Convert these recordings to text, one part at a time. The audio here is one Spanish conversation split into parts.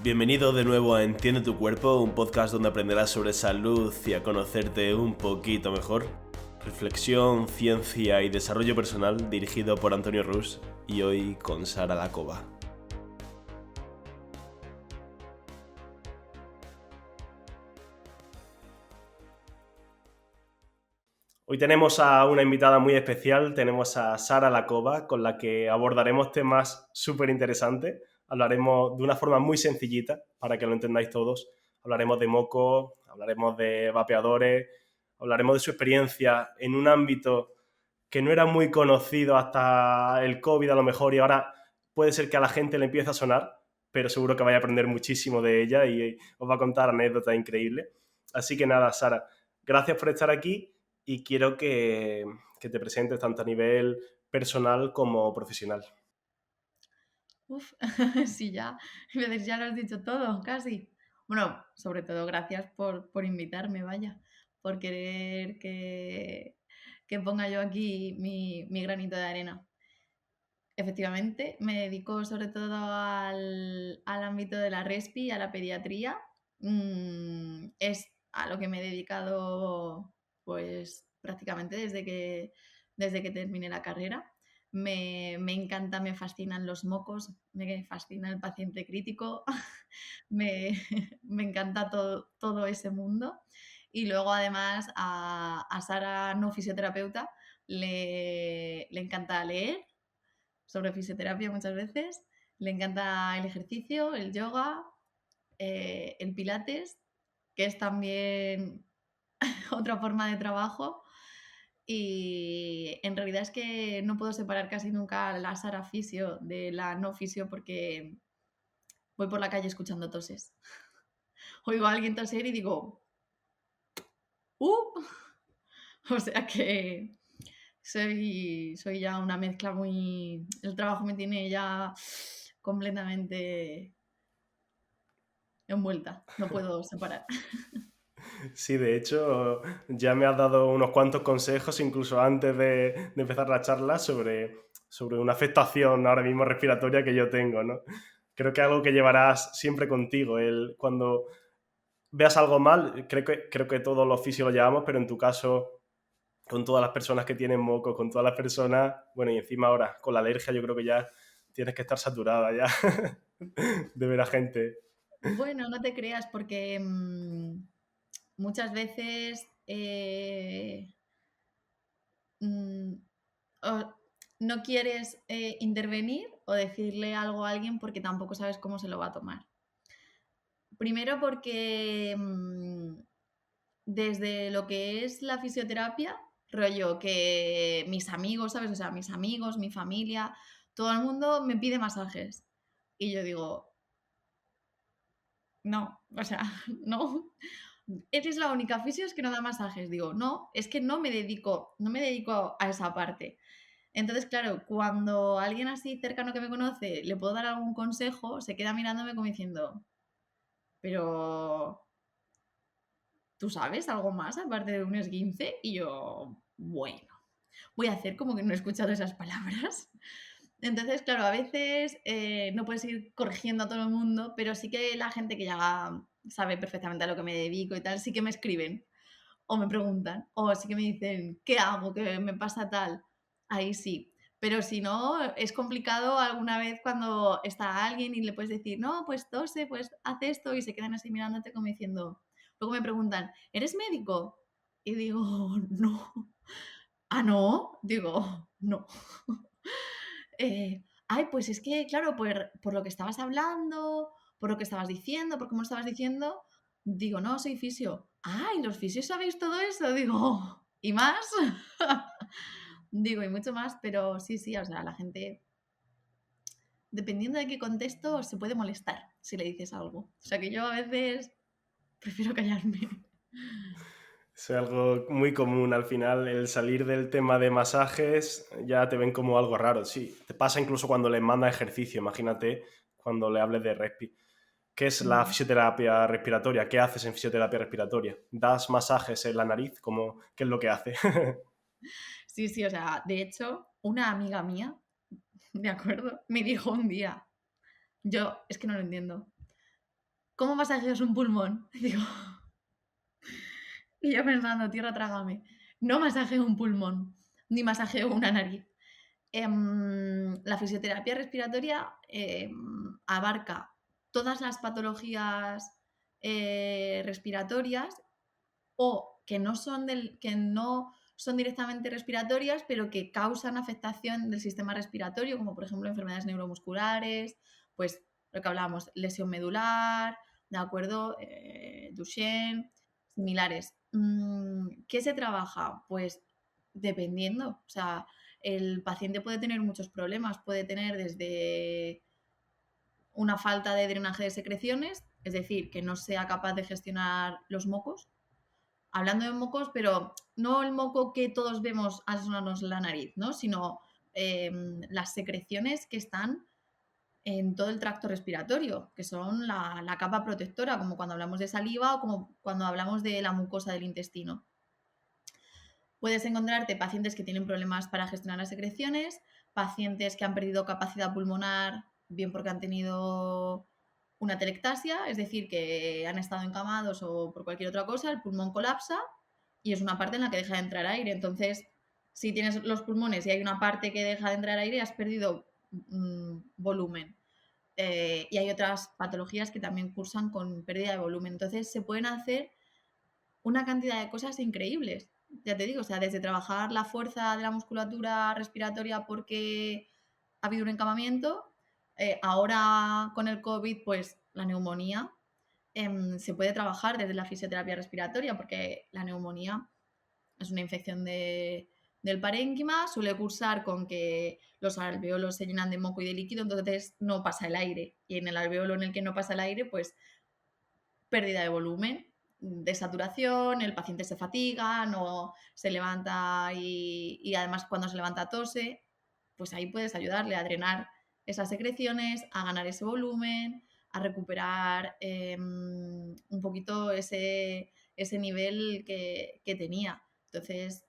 Bienvenido de nuevo a Entiende tu cuerpo, un podcast donde aprenderás sobre salud y a conocerte un poquito mejor. Reflexión, ciencia y desarrollo personal dirigido por Antonio Rus y hoy con Sara Lacova. Hoy tenemos a una invitada muy especial, tenemos a Sara Lacova, con la que abordaremos temas súper interesantes. Hablaremos de una forma muy sencillita, para que lo entendáis todos. Hablaremos de moco, hablaremos de vapeadores, hablaremos de su experiencia en un ámbito que no era muy conocido hasta el COVID a lo mejor y ahora puede ser que a la gente le empiece a sonar, pero seguro que vais a aprender muchísimo de ella y os va a contar anécdotas increíbles. Así que nada, Sara, gracias por estar aquí y quiero que te presentes tanto a nivel personal como profesional. Uf, sí, ya lo has dicho todo, casi. Bueno, sobre todo gracias por invitarme, vaya, por querer que ponga yo aquí mi granito de arena. Efectivamente, me dedico sobre todo al ámbito de la respi, a la pediatría. Es a lo que me he dedicado pues prácticamente desde que terminé la carrera. Me encanta, me fascinan los mocos, me fascina el paciente crítico, me, me encanta todo ese mundo. Y luego además a Sara, no fisioterapeuta, le encanta leer sobre fisioterapia muchas veces. Le encanta el ejercicio, el yoga, el pilates, que es también otra forma de trabajo. Y en realidad es que no puedo separar casi nunca la Sara fisio de la no fisio porque voy por la calle escuchando toses. Oigo a alguien toser y digo, ¡uh! O sea que soy ya una mezcla muy... El trabajo me tiene ya completamente envuelta, no puedo separar. Sí, de hecho, ya me has dado unos cuantos consejos, incluso antes de empezar la charla, sobre una afectación ahora mismo respiratoria que yo tengo, ¿no? Creo que es algo que llevarás siempre contigo. Cuando veas algo mal, creo que todos los fisios lo llevamos, pero en tu caso, con todas las personas que tienen moco, con todas las personas, bueno, y encima ahora con la alergia, yo creo que ya tienes que estar saturada ya de ver a gente. Bueno, no te creas porque muchas veces mm, o no quieres intervenir o decirle algo a alguien porque tampoco sabes cómo se lo va a tomar. Primero porque desde lo que es la fisioterapia, rollo que mis amigos, ¿sabes? O sea, mis amigos, mi familia, todo el mundo me pide masajes. Y yo digo, no, o sea, no. Eres la única fisio que no da masajes. Digo, no, es que no me dedico a esa parte. Entonces, claro, cuando alguien así cercano que me conoce le puedo dar algún consejo, se queda mirándome como diciendo, pero ¿tú sabes algo más aparte de un esguince? Y yo, bueno, voy a hacer como que no he escuchado esas palabras. Entonces, claro, a veces no puedes ir corrigiendo a todo el mundo, pero sí que la gente que ya sabe perfectamente a lo que me dedico y tal, sí que me escriben o me preguntan, o sí que me dicen, ¿qué hago? ¿Qué me pasa tal? Ahí sí. Pero si no, es complicado alguna vez cuando está alguien y le puedes decir, no, pues tose, pues haz esto, y se quedan así mirándote como diciendo. Luego me preguntan, ¿eres médico? Y digo, no. Ah, no. Digo, no. Ay, pues es que, claro, por lo que estabas hablando, por lo que estabas diciendo, por cómo estabas diciendo, digo, no, soy fisio. Ay, ¿los fisios sabéis todo eso? Digo, ¿y más? Digo, y mucho más, pero sí, sí, o sea, la gente, dependiendo de qué contexto, se puede molestar si le dices algo. O sea que yo a veces prefiero callarme. Es algo muy común al final, el salir del tema de masajes ya te ven como algo raro, sí. Te pasa incluso cuando les manda ejercicio, imagínate cuando le hables de respi. ¿Qué es la Mm. fisioterapia respiratoria? ¿Qué haces en fisioterapia respiratoria? ¿Das masajes en la nariz? ¿Qué es lo que hace? Sí, sí, o sea, de hecho, una amiga mía, de acuerdo, me dijo un día, yo es que no lo entiendo. ¿cómo masajeas un pulmón? Digo, y yo pensando, tierra, trágame. No masajeo un pulmón, ni masajeo una nariz. La fisioterapia respiratoria abarca todas las patologías respiratorias o que no son directamente respiratorias, pero que causan afectación del sistema respiratorio, como por ejemplo enfermedades neuromusculares, pues lo que hablábamos, lesión medular, ¿de acuerdo? Duchenne, similares. ¿Qué se trabaja? Pues dependiendo, o sea, el paciente puede tener muchos problemas, puede tener desde una falta de drenaje de secreciones, es decir, que no sea capaz de gestionar los mocos. Hablando de mocos, pero no el moco que todos vemos al sonarnos la nariz, ¿no? Sino las secreciones que están en todo el tracto respiratorio, que son la capa protectora, como cuando hablamos de saliva o como cuando hablamos de la mucosa del intestino. Puedes encontrarte pacientes que tienen problemas para gestionar las secreciones, pacientes que han perdido capacidad pulmonar, bien porque han tenido una telectasia, es decir, que han estado encamados o por cualquier otra cosa, el pulmón colapsa y es una parte en la que deja de entrar aire. Entonces, si tienes los pulmones y hay una parte que deja de entrar aire, has perdido volumen. Y hay otras patologías que también cursan con pérdida de volumen. Entonces, se pueden hacer una cantidad de cosas increíbles. Ya te digo, o sea, desde trabajar la fuerza de la musculatura respiratoria porque ha habido un encamamiento, ahora con el COVID, pues la neumonía, se puede trabajar desde la fisioterapia respiratoria porque la neumonía es una infección del parénquima, suele cursar con que los alveolos se llenan de moco y de líquido, entonces no pasa el aire. Y en el alveolo en el que no pasa el aire, pues pérdida de volumen, de saturación, el paciente se fatiga, no se levanta y además cuando se levanta tose, pues ahí puedes ayudarle a drenar esas secreciones, a ganar ese volumen, a recuperar un poquito ese nivel que tenía. Entonces,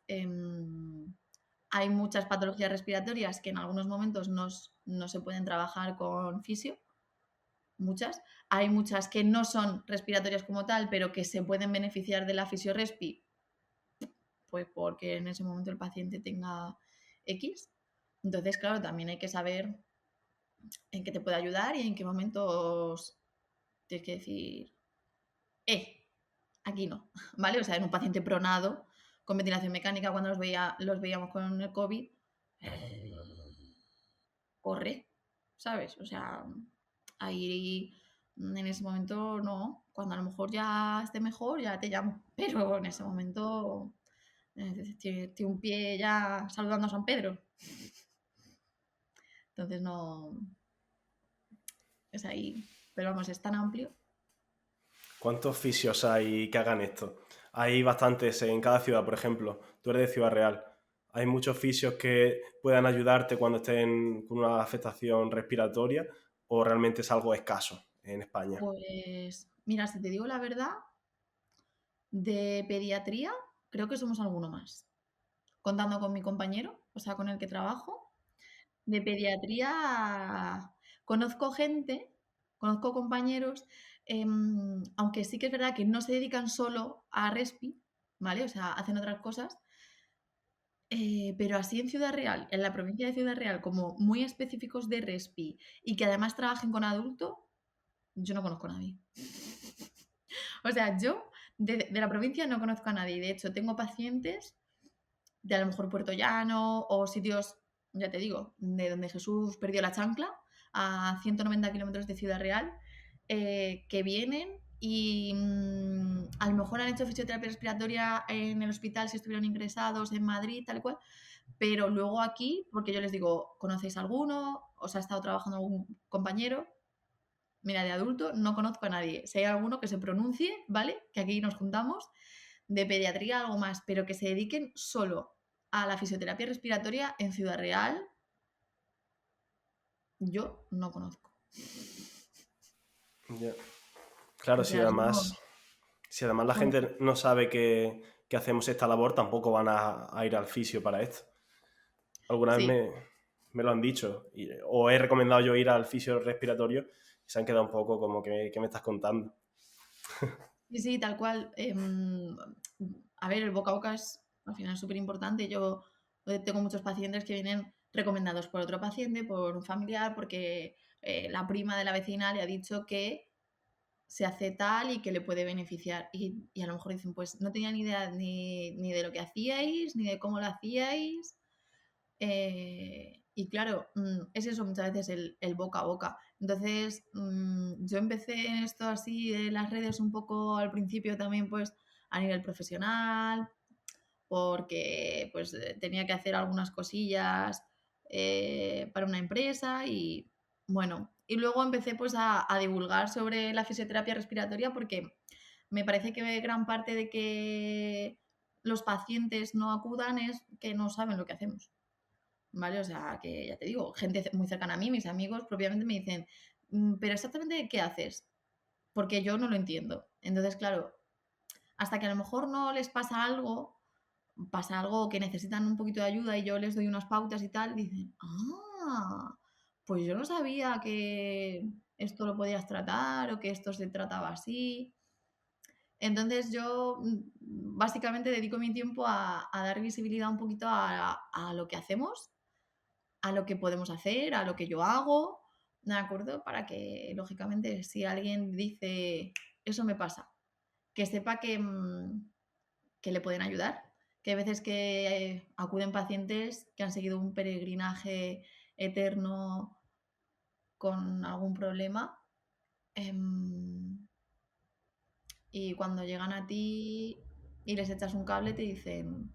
hay muchas patologías respiratorias que en algunos momentos no se pueden trabajar con fisio, muchas. Hay muchas que no son respiratorias como tal, pero que se pueden beneficiar de la fisiorespi, pues porque en ese momento el paciente tenga X. Entonces, claro, también hay que saber en qué te puede ayudar y en qué momentos tienes que decir, aquí no, ¿vale? O sea, en un paciente pronado con ventilación mecánica, cuando los veíamos con el COVID, corre, ¿sabes? O sea, ahí en ese momento no, cuando a lo mejor ya esté mejor ya te llamo, pero en ese momento tiene un pie ya saludando a San Pedro, entonces no, es ahí, pero vamos, es tan amplio. ¿Cuántos fisios hay que hagan esto? Hay bastantes en cada ciudad, por ejemplo. Tú eres de Ciudad Real. Hay muchos fisios que puedan ayudarte cuando estén con una afectación respiratoria o realmente es algo escaso en España. Pues mira, si te digo la verdad, de pediatría creo que somos alguno más, contando con mi compañero, o sea, con el que trabajo. De pediatría conozco gente, conozco compañeros, aunque sí que es verdad que no se dedican solo a respi, ¿vale? O sea, hacen otras cosas. Pero así en Ciudad Real, en la provincia de Ciudad Real, como muy específicos de respi y que además trabajen con adulto, yo no conozco a nadie. O sea, yo de la provincia no conozco a nadie. De hecho, tengo pacientes de a lo mejor Puerto Llano o sitios, ya te digo, de donde Jesús perdió la chancla, a 190 kilómetros de Ciudad Real, que vienen y a lo mejor han hecho fisioterapia respiratoria en el hospital si estuvieron ingresados en Madrid, tal cual, pero luego aquí, porque yo les digo, ¿conocéis alguno? ¿Os ha estado trabajando algún compañero? Mira, de adulto no conozco a nadie. Si hay alguno que se pronuncie, ¿vale? Que aquí nos juntamos, de pediatría algo más, pero que se dediquen solo a la fisioterapia respiratoria en Ciudad Real, yo no conozco. Ya. Claro, O sea, somos... si además la gente no sabe que hacemos esta labor, tampoco van a ir al fisio para esto. Alguna vez Sí, me lo han dicho o he recomendado yo ir al fisio respiratorio y se han quedado un poco como que me estás contando. Sí, sí, tal cual. A ver, el boca a boca es al final súper importante. Yo tengo muchos pacientes que vienen recomendados por otro paciente, por un familiar, porque la prima de la vecina le ha dicho que se hace tal y que le puede beneficiar. Y a lo mejor dicen, pues no tenía ni idea ni de lo que hacíais, ni de cómo lo hacíais. Y claro, es eso muchas veces el boca a boca. Entonces, yo empecé en esto así de las redes un poco al principio también pues a nivel profesional, porque pues tenía que hacer algunas cosillas para una empresa y bueno, y luego empecé pues a divulgar sobre la fisioterapia respiratoria porque me parece que gran parte de que los pacientes no acudan es que no saben lo que hacemos. ¿Vale? O sea, que ya te digo, gente muy cercana a mí, mis amigos propiamente me dicen, pero exactamente qué haces, porque yo no lo entiendo. Entonces, claro, hasta que a lo mejor no les pasa algo que necesitan un poquito de ayuda y yo les doy unas pautas y tal, dicen, pues yo no sabía que esto lo podías tratar o que esto se trataba así. Entonces yo básicamente dedico mi tiempo a dar visibilidad un poquito a lo que hacemos, a lo que podemos hacer, a lo que yo hago, ¿de acuerdo? Para que, lógicamente, si alguien dice, eso me pasa, que sepa que le pueden ayudar, que hay veces que acuden pacientes que han seguido un peregrinaje eterno con algún problema y cuando llegan a ti y les echas un cable te dicen,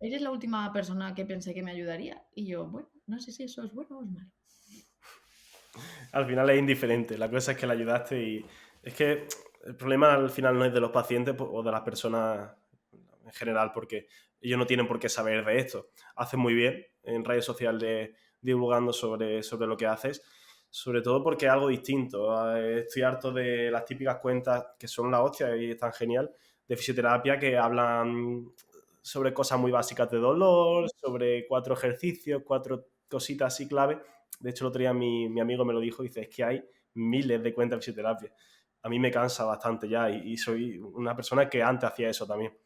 eres la última persona que pensé que me ayudaría. Y yo, bueno, no sé si eso es bueno o es malo. Al final es indiferente, la cosa es que le ayudaste y es que el problema al final no es de los pacientes o de las personas en general, porque ellos no tienen por qué saber de esto. Haces muy bien en redes sociales divulgando sobre lo que haces, sobre todo porque es algo distinto. Estoy harto de las típicas cuentas que son la hostia y están genial, de fisioterapia que hablan sobre cosas muy básicas de dolor, sobre 4 ejercicios, 4 cositas así clave. De hecho, el otro día mi amigo me lo dijo, dice, es que hay miles de cuentas de fisioterapia. A mí me cansa bastante ya y soy una persona que antes hacía eso también.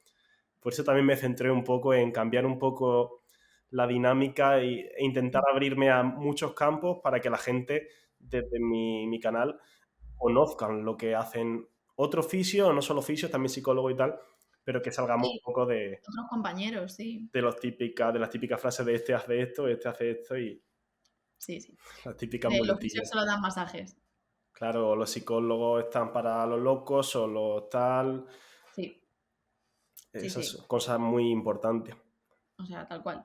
Por eso también me centré un poco en cambiar un poco la dinámica e intentar abrirme a muchos campos para que la gente desde mi canal conozcan lo que hacen otros fisios, no solo fisios, también psicólogos y tal, pero que salgamos un Sí, poco otros compañeros, sí. de las típicas frases de este hace esto y Sí, sí. las típicas Los fisios muletillas. solo dan masajes. Claro, los psicólogos están para los locos o los tal. Sí, sí, Esas sí. son cosas muy importantes. O sea, tal cual.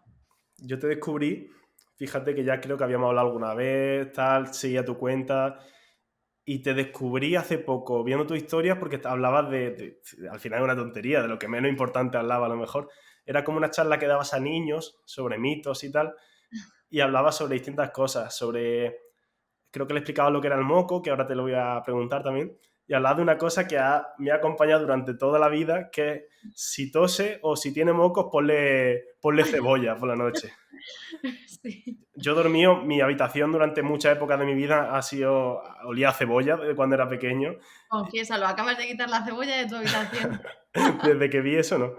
Yo te descubrí, fíjate que ya creo que habíamos hablado alguna vez, tal, seguía tu cuenta, y te descubrí hace poco viendo tu historia porque hablabas al final es una tontería, de lo que menos importante hablaba a lo mejor. Era como una charla que dabas a niños sobre mitos y tal, y hablabas sobre distintas cosas, creo que le explicaba lo que era el moco, que ahora te lo voy a preguntar también, y hablaba de una cosa que me ha acompañado durante toda la vida, que es si tose o si tiene mocos, ponle cebolla por la noche. Sí. Yo dormí, mi habitación durante muchas épocas de mi vida olía a cebolla desde cuando era pequeño. Confiésalo, acabas de quitar la cebolla de tu habitación. Desde que vi eso, no.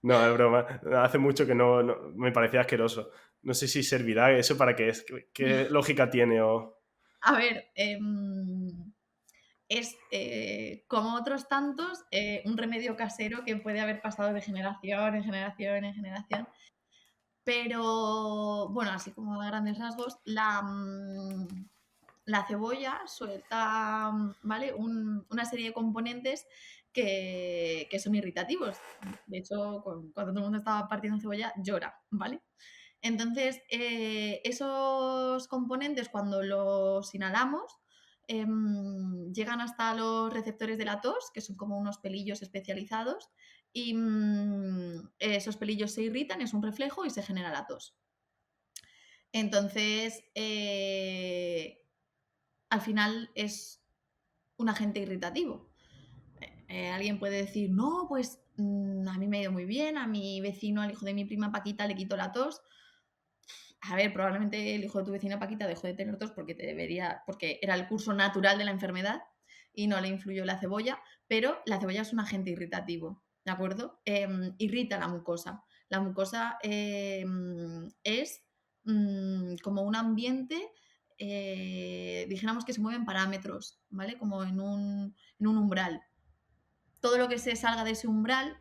No, es broma. Hace mucho que me parecía asqueroso. No sé si servirá eso para qué es, qué lógica tiene o... A ver, es como otros tantos un remedio casero que puede haber pasado de generación en generación en generación. Pero bueno, así como a grandes rasgos, la cebolla suelta, ¿vale? Una serie de componentes que son irritativos. De hecho, cuando todo el mundo estaba partiendo cebolla, llora, ¿vale? Entonces, esos componentes, cuando los inhalamos, llegan hasta los receptores de la tos, que son como unos pelillos especializados, y esos pelillos se irritan, es un reflejo y se genera la tos. Entonces, al final es un agente irritativo. Alguien puede decir, no, pues a mí me ha ido muy bien, a mi vecino, al hijo de mi prima Paquita, le quitó la tos. A ver, probablemente el hijo de tu vecina Paquita dejó de tener tos porque porque era el curso natural de la enfermedad y no le influyó la cebolla, pero la cebolla es un agente irritativo, ¿de acuerdo? Irrita la mucosa. La mucosa es como un ambiente, dijéramos que se mueven parámetros, ¿vale? Como en un umbral. Todo lo que se salga de ese umbral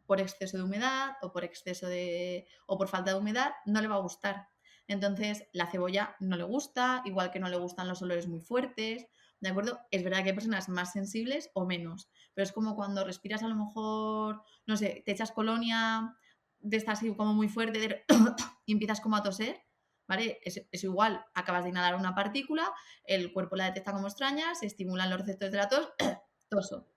por exceso de humedad o por exceso de o por falta de humedad no le va a gustar. Entonces, la cebolla no le gusta, igual que no le gustan los olores muy fuertes, ¿de acuerdo? Es verdad que hay personas más sensibles o menos, pero es como cuando respiras a lo mejor, no sé, te echas colonia de esta así como muy fuerte y empiezas como a toser, ¿vale? Es igual, acabas de inhalar una partícula, el cuerpo la detecta como extraña, se estimulan los receptores de la tos, toso.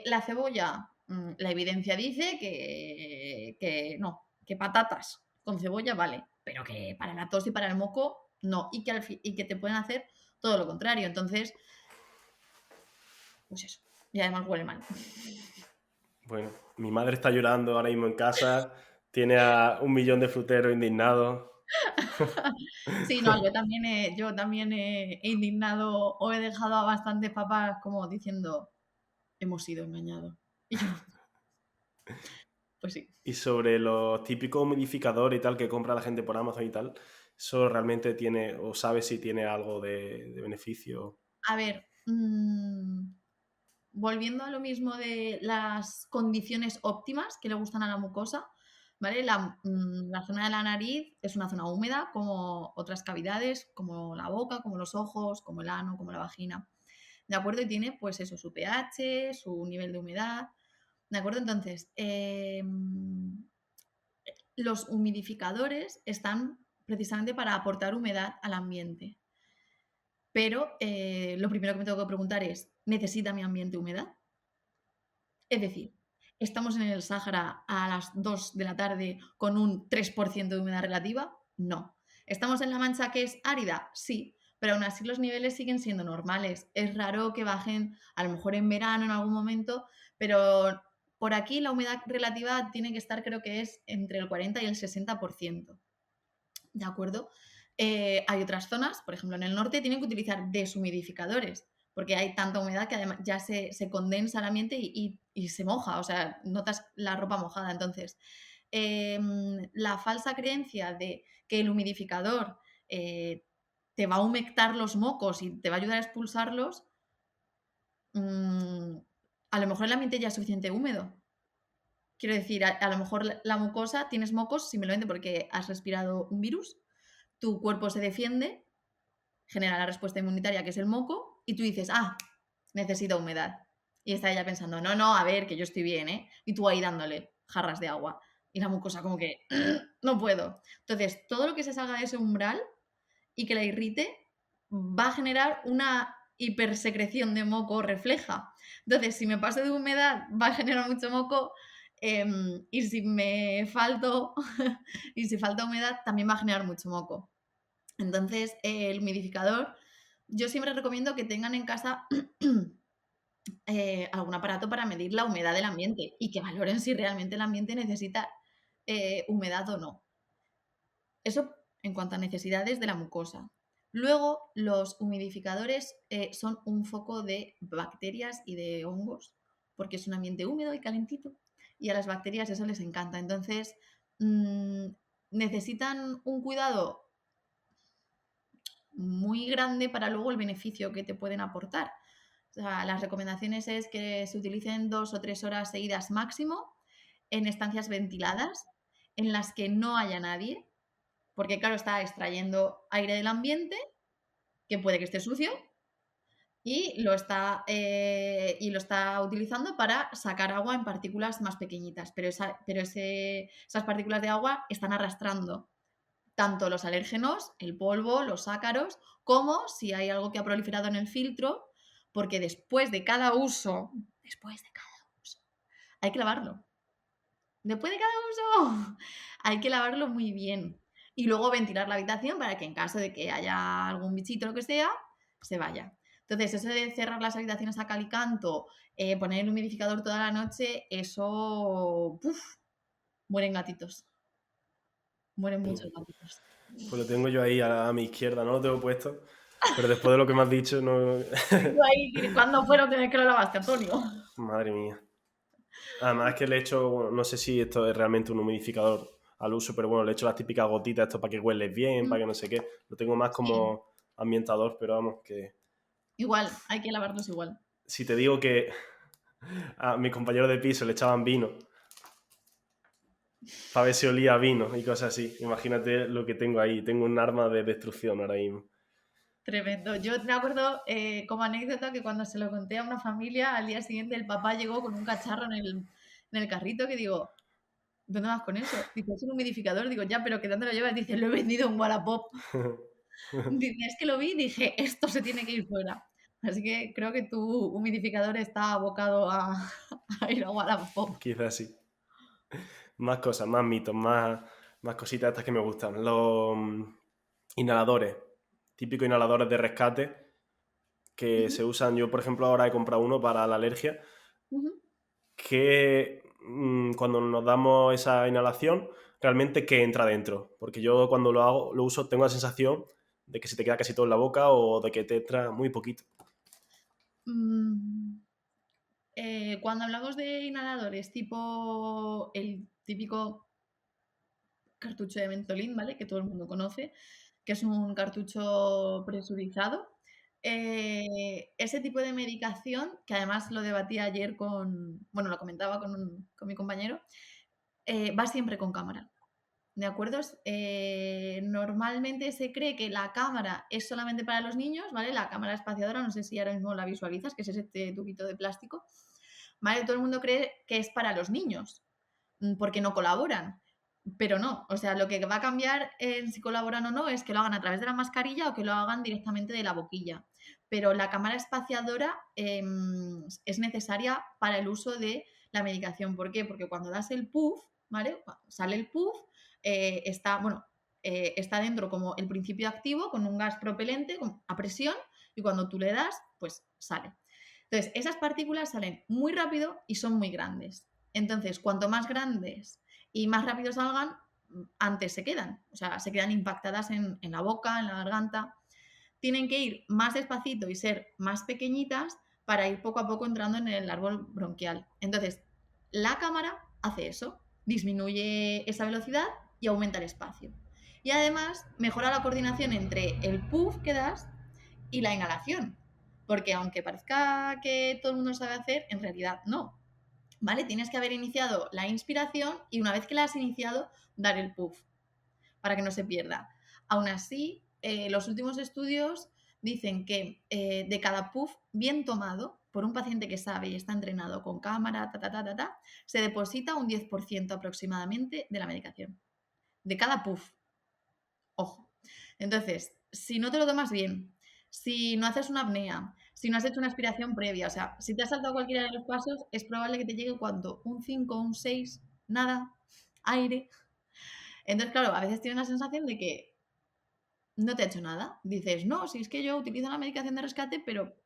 La cebolla, la evidencia dice que no, que patatas con cebolla vale, pero que para la tos y para el moco no, y que te pueden hacer todo lo contrario. Entonces, pues eso. Y además huele mal. Bueno, mi madre está llorando ahora mismo en casa, tiene a 1 millón de fruteros indignados. Sí, no, yo también he indignado o he dejado a bastantes papás como diciendo, hemos sido engañados. Y yo, pues sí. Y sobre los típicos humidificadores y tal que compra la gente por Amazon y tal, ¿eso realmente tiene, o sabes si tiene algo de beneficio? A ver, volviendo a lo mismo de las condiciones óptimas que le gustan a la mucosa, ¿vale? La zona de la nariz es una zona húmeda, como otras cavidades, como la boca, como los ojos, como el ano, como la vagina. ¿De acuerdo? Y tiene, pues eso, su pH, su nivel de humedad. ¿De acuerdo? Entonces, los humidificadores están precisamente para aportar humedad al ambiente. Pero lo primero que me tengo que preguntar es, ¿necesita mi ambiente humedad? Es decir, ¿estamos en el Sáhara a las 2 de la tarde con un 3% de humedad relativa? No. ¿Estamos en La Mancha que es árida? Sí, pero aún así los niveles siguen siendo normales. Es raro que bajen, a lo mejor en verano en algún momento, pero por aquí la humedad relativa tiene que estar, creo que es entre el 40 y el 60%. ¿De acuerdo? Hay otras zonas, por ejemplo en el norte, tienen que utilizar deshumidificadores, porque hay tanta humedad que además ya se condensa el ambiente y se moja, o sea, notas la ropa mojada. Entonces, la falsa creencia de que el humidificador te va a humectar los mocos y te va a ayudar a expulsarlos, a lo mejor el ambiente ya es suficiente húmedo. Quiero decir, a lo mejor la mucosa, tienes mocos simplemente porque has respirado un virus, tu cuerpo se defiende, genera la respuesta inmunitaria que es el moco, y tú dices, necesito humedad. Y está ella pensando, no, no, a ver, que yo estoy bien, ¿eh? Y tú ahí dándole jarras de agua. Y la mucosa como que, no puedo. Entonces, todo lo que se salga de ese umbral y que la irrite va a generar una hipersecreción de moco refleja. Entonces, si me paso de humedad, va a generar mucho moco. Y si me falto y si falta humedad, también va a generar mucho moco. Entonces, el humidificador, yo siempre recomiendo que tengan en casa algún aparato para medir la humedad del ambiente y que valoren si realmente el ambiente necesita humedad o no. Eso en cuanto a necesidades de la mucosa. Luego, los humidificadores son un foco de bacterias y de hongos, porque es un ambiente húmedo y calentito, y a las bacterias eso les encanta. Entonces, necesitan un cuidado muy grande para luego el beneficio que te pueden aportar. O sea, las recomendaciones es que se utilicen 2 o 3 horas seguidas máximo en estancias ventiladas en las que no haya nadie, porque claro, está extrayendo aire del ambiente, que puede que esté sucio, y lo está utilizando para sacar agua en partículas más pequeñitas, pero esas partículas de agua están arrastrando tanto los alérgenos, el polvo, los ácaros, como si hay algo que ha proliferado en el filtro, porque después de cada uso, hay que lavarlo. Después de cada uso, hay que lavarlo muy bien. Y luego ventilar la habitación para que en caso de que haya algún bichito o lo que sea, se vaya. Entonces, eso de cerrar las habitaciones a cal y canto, poner el humidificador toda la noche, eso, mueren gatitos. Mueren muchos gatitos. Pues lo tengo yo ahí a mi izquierda, no lo tengo puesto, Pero después de lo que me has dicho, no... Y tú ahí, ¿cuándo fue la última vez que lo lavaste, Antonio? Madre mía. Además es que le he hecho, bueno, no sé si esto es realmente un humidificador al uso, pero bueno, le he hecho las típicas gotitas, esto para que hueles bien, para que no sé qué. Lo tengo más Sí, como ambientador, pero vamos, que igual, hay que lavarlos igual. si te digo que a mi compañero de piso le echaban vino para ver si olía a vino y cosas así, imagínate lo que tengo ahí. Tengo un arma de destrucción ahora mismo. Tremendo. Yo me acuerdo como anécdota que cuando se lo conté a una familia, al día siguiente el papá llegó con un cacharro en el carrito que digo, ¿dónde vas con eso? Dice, es un humidificador. Digo, ya, pero ¿qué dónde lo llevas? Dice, lo he vendido en Wallapop. Dice, es que lo vi y dije, esto se tiene que ir fuera. Así que creo que tu humidificador está abocado a ir a Wallapop. Quizás sí. Más cosas, más mitos, más cositas estas que me gustan. Los inhaladores, típicos inhaladores de rescate que Ujú, se usan. Yo, por ejemplo, ahora he comprado uno para la alergia, ujú. que cuando nos damos esa inhalación, realmente qué entra dentro. Porque yo cuando lo hago, lo uso, tengo la sensación de que se te queda casi todo en la boca o de que te entra muy poquito. Mm, cuando hablamos de inhaladores, tipo el típico cartucho de Mentolín, ¿vale? Que todo el mundo conoce, que es un cartucho presurizado. Ese tipo de medicación, que además lo debatí ayer bueno, lo comentaba con mi compañero, va siempre con cámara. ¿De acuerdo? Normalmente se cree que la cámara es solamente para los niños, ¿vale? La cámara espaciadora, no sé si ahora mismo la visualizas, que es este tubito de plástico, ¿vale? Todo el mundo cree que es para los niños, porque no colaboran. Pero no, o sea, lo que va a cambiar en si colaboran o no es que lo hagan a través de la mascarilla o que lo hagan directamente de la boquilla. Pero la cámara espaciadora es necesaria para el uso de la medicación. ¿Por qué? Porque cuando das el puff, ¿vale? Cuando sale el puff, está dentro como el principio activo con un gas propelente a presión y cuando tú le das, pues sale. Entonces, esas partículas salen muy rápido y son muy grandes. Entonces, cuanto más grandes y más rápido salgan, antes se quedan. O sea, se quedan impactadas en la boca, en la garganta. Tienen que ir más despacito y ser más pequeñitas para ir poco a poco entrando en el árbol bronquial. Entonces, la cámara hace eso, disminuye esa velocidad y aumenta el espacio. Y además mejora la coordinación entre el puff que das y la inhalación. Porque aunque parezca que todo el mundo sabe hacer, en realidad no. ¿Vale? Tienes que haber iniciado la inspiración y una vez que la has iniciado, dar el puff para que no se pierda. Aún así, los últimos estudios dicen que de cada puff bien tomado por un paciente que sabe y está entrenado con cámara, se deposita un 10% aproximadamente de la medicación. De cada puff. Ojo. Entonces, si no te lo tomas bien, si no haces una apnea, si no has hecho una aspiración previa, o sea, si te has saltado cualquiera de los pasos, es probable que te llegue cuánto, un 5, un 6, nada, aire. Entonces, claro, a veces tienes la sensación de que no te ha hecho nada. Dices, no, si es que yo utilizo la medicación de rescate, pero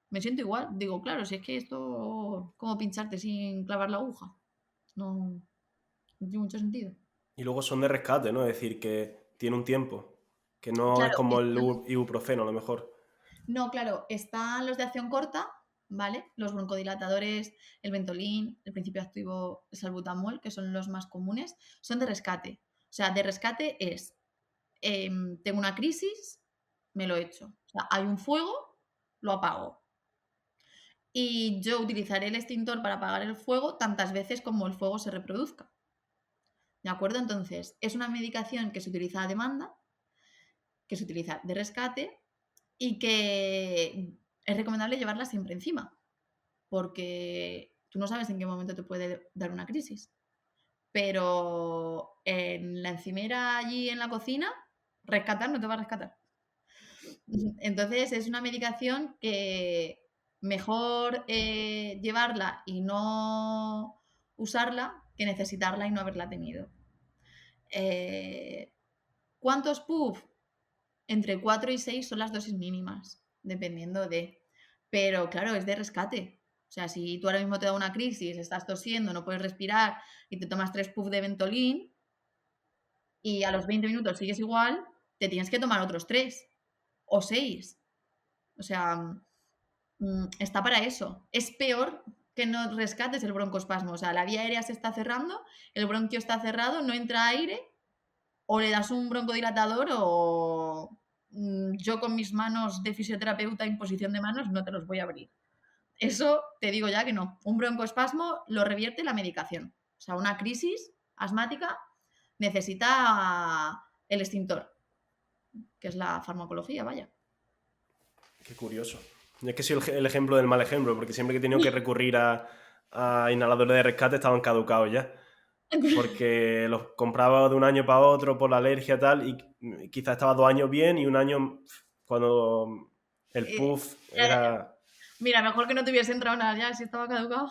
me siento igual. Digo, claro, si es que esto, como pincharte sin clavar la aguja. No, no tiene mucho sentido. Y luego son de rescate, ¿no? Es decir, que tiene un tiempo, que no es Claro, como el ibuprofeno a lo mejor. no, claro, están los de acción corta, ¿vale? Los broncodilatadores, el Ventolin, el principio activo salbutamol, que son los más comunes, son de rescate. O sea, de rescate es, tengo una crisis, me lo echo. O sea, hay un fuego, lo apago. Y yo utilizaré el extintor para apagar el fuego tantas veces como el fuego se reproduzca. ¿De acuerdo? Entonces, es una medicación que se utiliza a demanda, que se utiliza de rescate y que es recomendable llevarla siempre encima, porque tú no sabes en qué momento te puede dar una crisis. Pero en la encimera allí en la cocina, rescatar no te va a rescatar. Entonces es una medicación que mejor llevarla y no usarla que necesitarla y no haberla tenido. Eh, ¿Cuántos puff? Entre 4 y 6 son las dosis mínimas, dependiendo de. Pero claro, es de rescate. O sea, si tú ahora mismo te da una crisis, estás tosiendo, no puedes respirar y te tomas 3 puffs de Ventolin y a los 20 minutos sigues igual, te tienes que tomar otros 3. o 6. O sea, está para eso. Es peor que no rescates el broncoespasmo. O sea, la vía aérea se está cerrando, el bronquio está cerrado, no entra aire, o le das un broncodilatador o yo con mis manos de fisioterapeuta en posición de manos no te los voy a abrir. Eso te digo ya que no. Un broncoespasmo lo revierte la medicación. O sea, una crisis asmática necesita el extintor, que es la farmacología, vaya. Qué curioso. Yo es que soy el ejemplo del mal ejemplo, porque siempre que he tenido que recurrir a inhaladores de rescate estaban caducados ya. Porque los compraba de un año para otro por la alergia y tal, y quizás estaba 2 años bien y un año cuando el puff era... Mira, mejor que no te hubiese entrado nada ya si estaba caducado.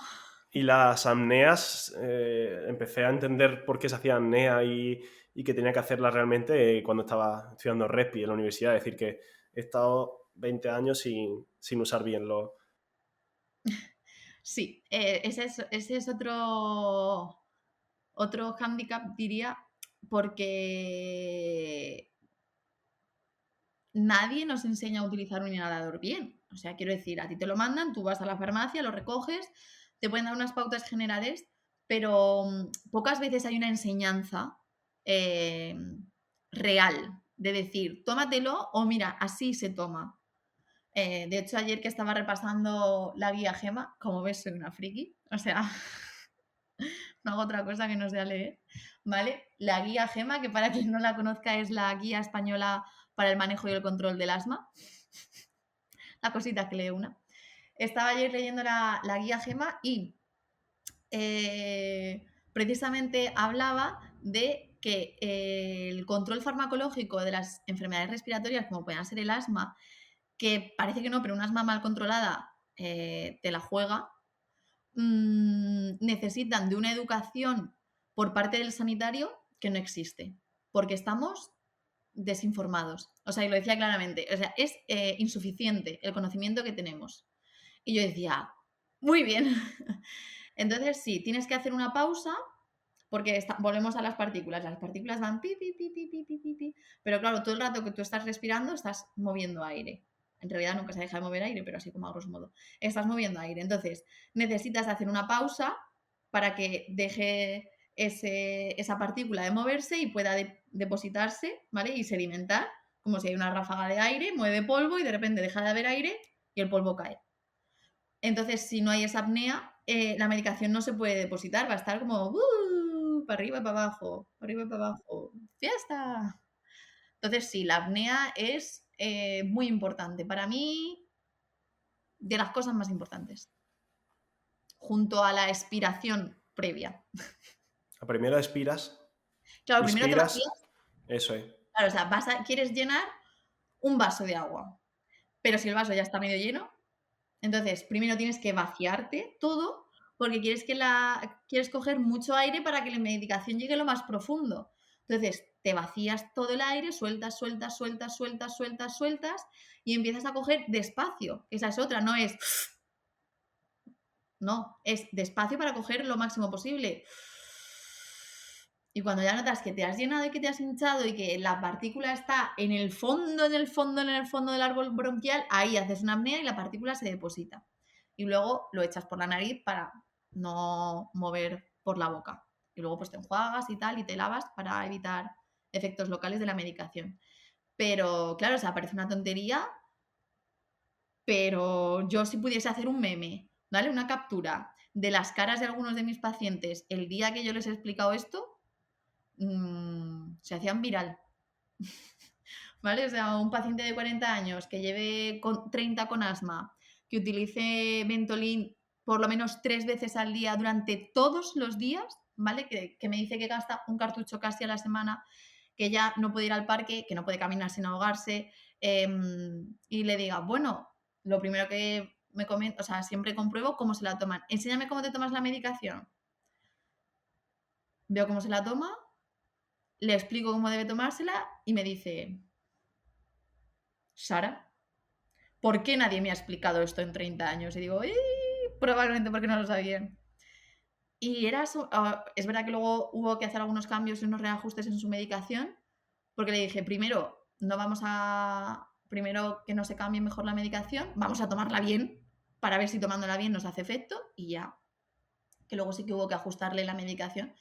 Y las apneas, empecé a entender por qué se hacían apnea y que tenía que hacerlas realmente cuando estaba estudiando respi en la universidad. Es decir, que he estado 20 años sin usar bien los... Sí, ese es otro hándicap, diría, porque nadie nos enseña a utilizar un inhalador bien. O sea, quiero decir, a ti te lo mandan, tú vas a la farmacia, lo recoges, te pueden dar unas pautas generales, pero pocas veces hay una enseñanza real de decir, tómatelo o mira, así se toma. De hecho, ayer que estaba repasando la guía Gema, como ves, soy una friki, o sea, no hago otra cosa que no sea leer, ¿vale? La guía Gema, que para quien no la conozca es la guía española para el manejo y el control del asma, la cosita que lee una. Estaba ayer leyendo la guía Gema y precisamente hablaba de que el control farmacológico de las enfermedades respiratorias, como puedan ser el asma, que parece que no, pero un asma mal controlada te la juega, necesitan de una educación por parte del sanitario que no existe, porque estamos desinformados. O sea, y lo decía claramente, o sea, es insuficiente el conocimiento que tenemos. Y yo decía, muy bien. Entonces, sí, tienes que hacer una pausa porque volvemos a las partículas van pi, pi, pi, pi, pi, pi, pi, pi, pero claro, todo el rato que tú estás respirando estás moviendo aire. En realidad nunca se deja de mover aire, pero así como a grosso modo. Estás moviendo aire. Entonces, necesitas hacer una pausa para que deje esa partícula de moverse y pueda depositarse, ¿vale? Y sedimentar, como si hay una ráfaga de aire, mueve polvo y de repente deja de haber aire y el polvo cae. Entonces, si no hay esa apnea, la medicación no se puede depositar, va a estar como para arriba y para abajo, para arriba y para abajo, ¡fiesta! Entonces, sí, la apnea es muy importante. Para mí, de las cosas más importantes. Junto a la expiración previa. A primero expiras, Claro, primero te inspiras, vacías. eso es. Claro, o sea, quieres llenar un vaso de agua. Pero si el vaso ya está medio lleno, entonces primero tienes que vaciarte todo porque quieres coger mucho aire para que la medicación llegue lo más profundo. Entonces te vacías todo el aire, sueltas, sueltas, sueltas, sueltas, sueltas, sueltas y empiezas a coger despacio. Esa es otra, no es... No, es despacio para coger lo máximo posible. Y cuando ya notas que te has llenado y que te has hinchado y que la partícula está en el fondo, en el fondo, en el fondo del árbol bronquial, ahí haces una apnea y la partícula se deposita. Y luego lo echas por la nariz para no mover por la boca. Y luego pues te enjuagas y tal y te lavas para evitar efectos locales de la medicación. Pero claro, o sea, parece una tontería, pero yo si pudiese hacer un meme, ¿vale? Una captura de las caras de algunos de mis pacientes el día que yo les he explicado esto, se hacían viral. ¿Vale? O sea, un paciente de 40 años que lleve 30 con asma, que utilice Ventolin por lo menos 3 veces al día durante todos los días, ¿vale? Que me dice que gasta un cartucho casi a la semana, que ya no puede ir al parque, que no puede caminar sin ahogarse, y le diga, bueno, lo primero que me comenta, o sea, siempre compruebo cómo se la toman. Enséñame cómo te tomas la medicación. Veo cómo se la toma, le explico cómo debe tomársela y me dice, Sara, ¿por qué nadie me ha explicado esto en 30 años? Y digo, probablemente porque no lo sabían. Y es verdad que luego hubo que hacer algunos cambios y unos reajustes en su medicación, porque le dije, primero, no vamos a primero que no se cambie mejor la medicación, vamos a tomarla bien para ver si tomándola bien nos hace efecto y ya. Que luego sí que hubo que ajustarle la medicación,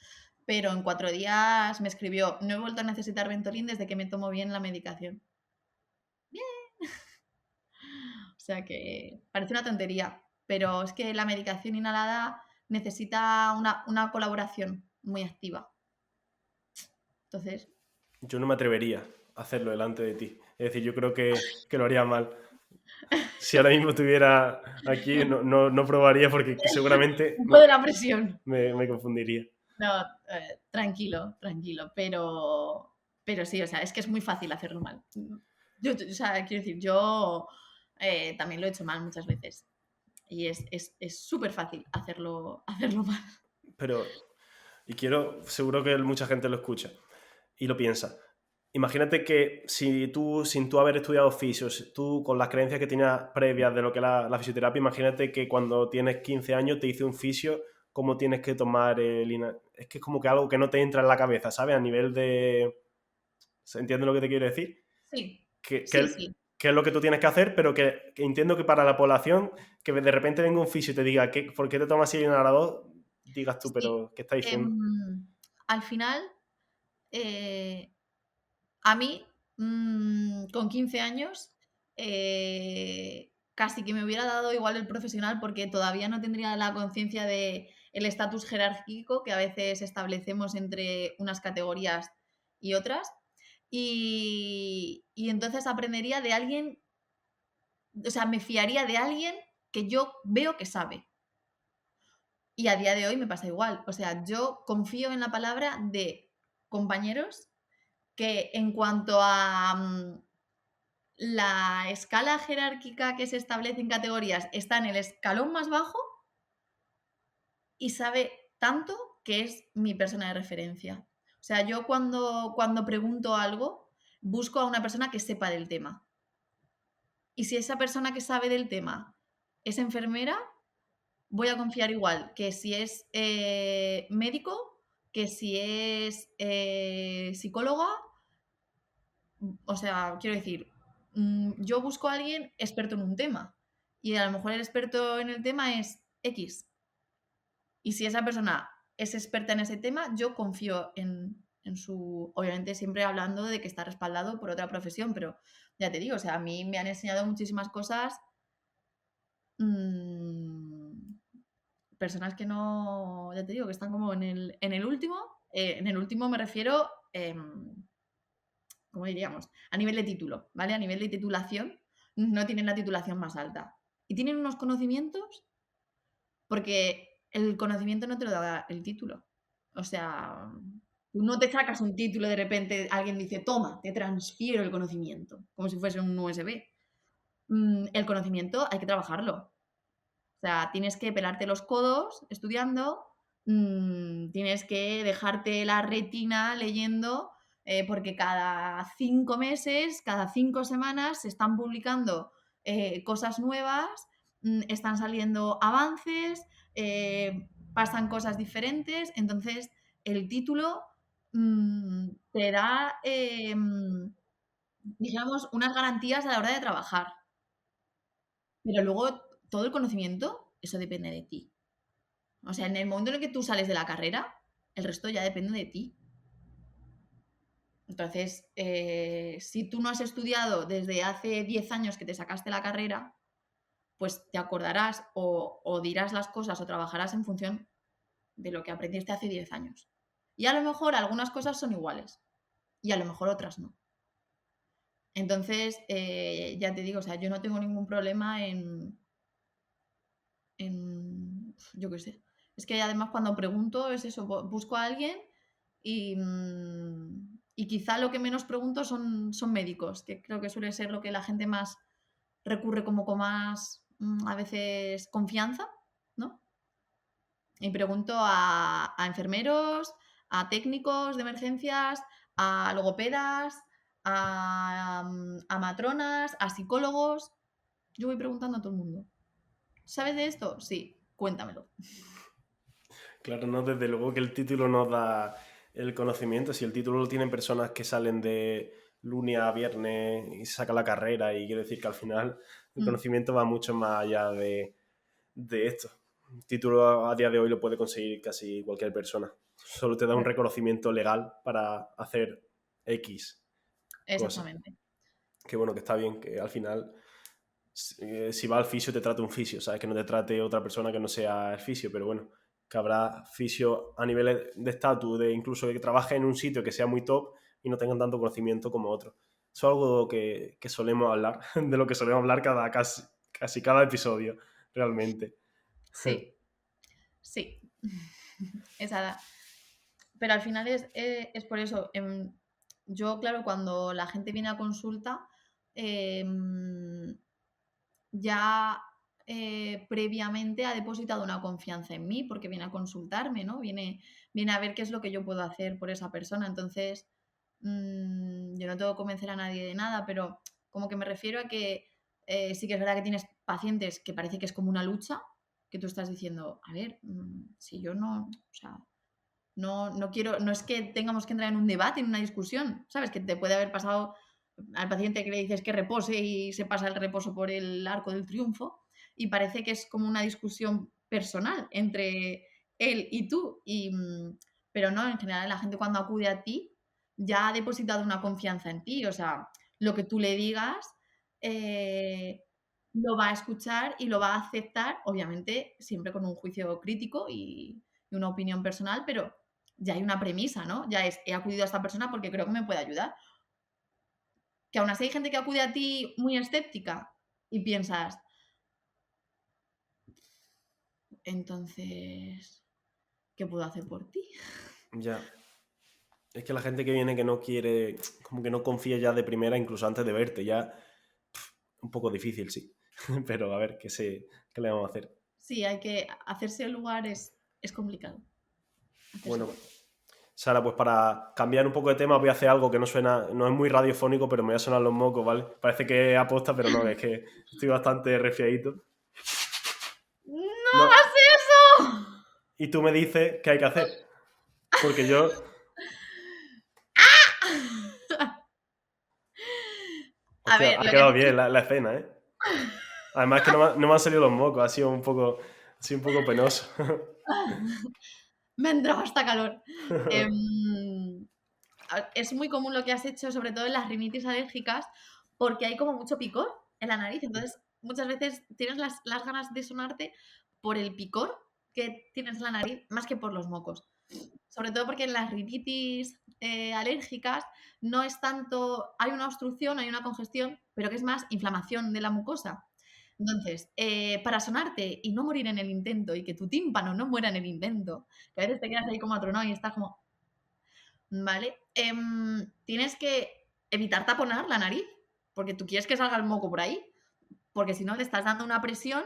pero en 4 días me escribió, no he vuelto a necesitar Ventolin desde que me tomo bien la medicación. Bien. O sea que parece una tontería, pero es que la medicación inhalada necesita una colaboración muy activa. Entonces, Yo no me atrevería a hacerlo delante de ti. Es decir, yo creo que lo haría mal. Si ahora mismo estuviera aquí, no probaría porque seguramente un poco de la presión. me confundiría. No, tranquilo, tranquilo, pero sí, o sea, es que es muy fácil hacerlo mal. Yo, o sea, quiero decir, yo también lo he hecho mal muchas veces y es súper fácil hacerlo mal. Pero, y seguro que mucha gente lo escucha y lo piensa. Imagínate que si tú, sin tú haber estudiado fisios, tú con las creencias que tenías previas de lo que es la fisioterapia, imagínate que cuando tienes 15 años te dice un fisio cómo tienes que tomar es que es como que algo que no te entra en la cabeza, ¿sabes? A nivel de... ¿Se entiende lo que te quiero decir? Sí, Que, sí, que, sí. que es lo que tú tienes que hacer, pero que entiendo que para la población, que de repente venga un fisio y te diga, ¿por qué te tomas así en hora 2? Digas tú, Sí. pero ¿qué está diciendo? Al final, a mí, con 15 años, casi que me hubiera dado igual el profesional porque todavía no tendría la conciencia de el estatus jerárquico que a veces establecemos entre unas categorías y otras. Y entonces aprendería de alguien, o sea, me fiaría de alguien que yo veo que sabe. Y a día de hoy me pasa igual. O sea, yo confío en la palabra de compañeros que en cuanto a la escala jerárquica que se establece en categorías está en el escalón más bajo y sabe tanto que es mi persona de referencia. O sea, yo cuando pregunto algo, busco a una persona que sepa del tema. Y si esa persona que sabe del tema es enfermera, voy a confiar igual que si es médico, que si es psicóloga. O sea, quiero decir, yo busco a alguien experto en un tema y a lo mejor el experto en el tema es X. Y si esa persona es experta en ese tema, yo confío en su, obviamente siempre hablando de que está respaldado por otra profesión, pero ya te digo, o sea, a mí me han enseñado muchísimas cosas mmm, personas que no, ya te digo, que están como en el último me refiero, ¿cómo diríamos? A nivel de título, ¿vale? A nivel de titulación, no tienen la titulación más alta. Y tienen unos conocimientos, porque el conocimiento no te lo da el título. O sea, tú no te sacas un título y de repente alguien dice, toma, te transfiero el conocimiento, como si fuese un USB. El conocimiento hay que trabajarlo. O sea, tienes que pelarte los codos estudiando, tienes que dejarte la retina leyendo, porque cada 5 meses, cada 5 semanas se están publicando cosas nuevas, están saliendo avances, pasan cosas diferentes, entonces el título te da, digamos, unas garantías a la hora de trabajar, pero luego todo el conocimiento, eso depende de ti. O sea, en el momento en el que tú sales de la carrera, el resto ya depende de ti. Entonces, si tú no has estudiado desde hace 10 años que te sacaste la carrera, pues te acordarás o dirás las cosas o trabajarás en función de lo que aprendiste hace 10 años. Y a lo mejor algunas cosas son iguales y a lo mejor otras no. Entonces, ya te digo, o sea, yo no tengo ningún problema yo qué sé. Es que además cuando pregunto es eso, busco a alguien y quizá lo que menos pregunto son médicos, que creo que suele ser lo que la gente más recurre como con más, a veces, confianza, ¿no? Y pregunto a enfermeros, a técnicos de emergencias, a logopedas, a matronas, a psicólogos. Yo voy preguntando a todo el mundo. ¿Sabes de esto? Sí, cuéntamelo. Claro, no, desde luego que el título nos da el conocimiento. Si el título lo tienen personas que salen lunes a viernes y se saca la carrera, y quiero decir que al final el Mm, conocimiento va mucho más allá de esto. El título a día de hoy lo puede conseguir casi cualquier persona. Solo te da un reconocimiento legal para hacer X cosa. exactamente. Que bueno, que está bien, que al final si va al fisio te trate un fisio, ¿sabes? Que no te trate otra persona que no sea el fisio, pero bueno, que habrá fisio a nivel de estatus, de incluso que trabaje en un sitio que sea muy top y no tengan tanto conocimiento como otros. Eso es algo que solemos hablar, de lo que solemos hablar casi cada episodio, realmente. Sí, sí. Esa, pero al final es por eso. Yo, claro, cuando la gente viene a consulta, ya previamente ha depositado una confianza en mí porque viene a consultarme, ¿no? Viene a ver qué es lo que yo puedo hacer por esa persona. Entonces, yo no tengo que convencer a nadie de nada, pero como que me refiero a que sí que es verdad que tienes pacientes que parece que es como una lucha, que tú estás diciendo, a ver, si yo no, o sea, no quiero, no es que tengamos que entrar en un debate, en una discusión, ¿sabes? Que te puede haber pasado al paciente que le dices que repose y se pasa el reposo por el arco del triunfo y parece que es como una discusión personal entre él y tú. Pero no, en general la gente cuando acude a ti ya ha depositado una confianza en ti, o sea, lo que tú le digas eh, lo va a escuchar y lo va a aceptar, obviamente siempre con un juicio crítico y una opinión personal, pero ya hay una premisa, ¿no? Ya es, he acudido a esta persona porque creo que me puede ayudar. Que aún así hay gente que acude a ti muy escéptica y piensas, entonces, ¿qué puedo hacer por ti? Ya. Es que la gente que viene que no quiere, como que no confía ya de primera, incluso antes de verte, ya un poco difícil, sí. Pero a ver, ¿qué le vamos a hacer? Sí, hay que hacerse lugar es complicado. Hacerse Bueno, lugar. Sara, pues para cambiar un poco de tema voy a hacer algo que no suena, no es muy radiofónico, pero me voy a sonar los mocos, ¿vale? Parece que es aposta, pero no, es que estoy bastante resfriadito. ¡No No, hagas eso! y tú me dices qué hay que hacer, porque yo... A Hostia, ver, ha lo que has quedado dicho. bien la escena, ¿eh? Además que no me han salido los mocos, ha sido un poco penoso. Me ha entrado hasta calor. Es muy común lo que has hecho, sobre todo en las rinitis alérgicas, porque hay como mucho picor en la nariz. Entonces, muchas veces tienes las ganas de sonarte por el picor que tienes en la nariz, más que por los mocos. Sobre todo porque en las rinitis alérgicas no es tanto, hay una obstrucción, hay una congestión, pero que es más inflamación de la mucosa. Entonces, para sonarte y no morir en el intento y que tu tímpano no muera en el intento, que a veces te quedas ahí como atronado y estás como, ¿vale? Tienes que evitar taponar la nariz, porque tú quieres que salga el moco por ahí, porque si no le estás dando una presión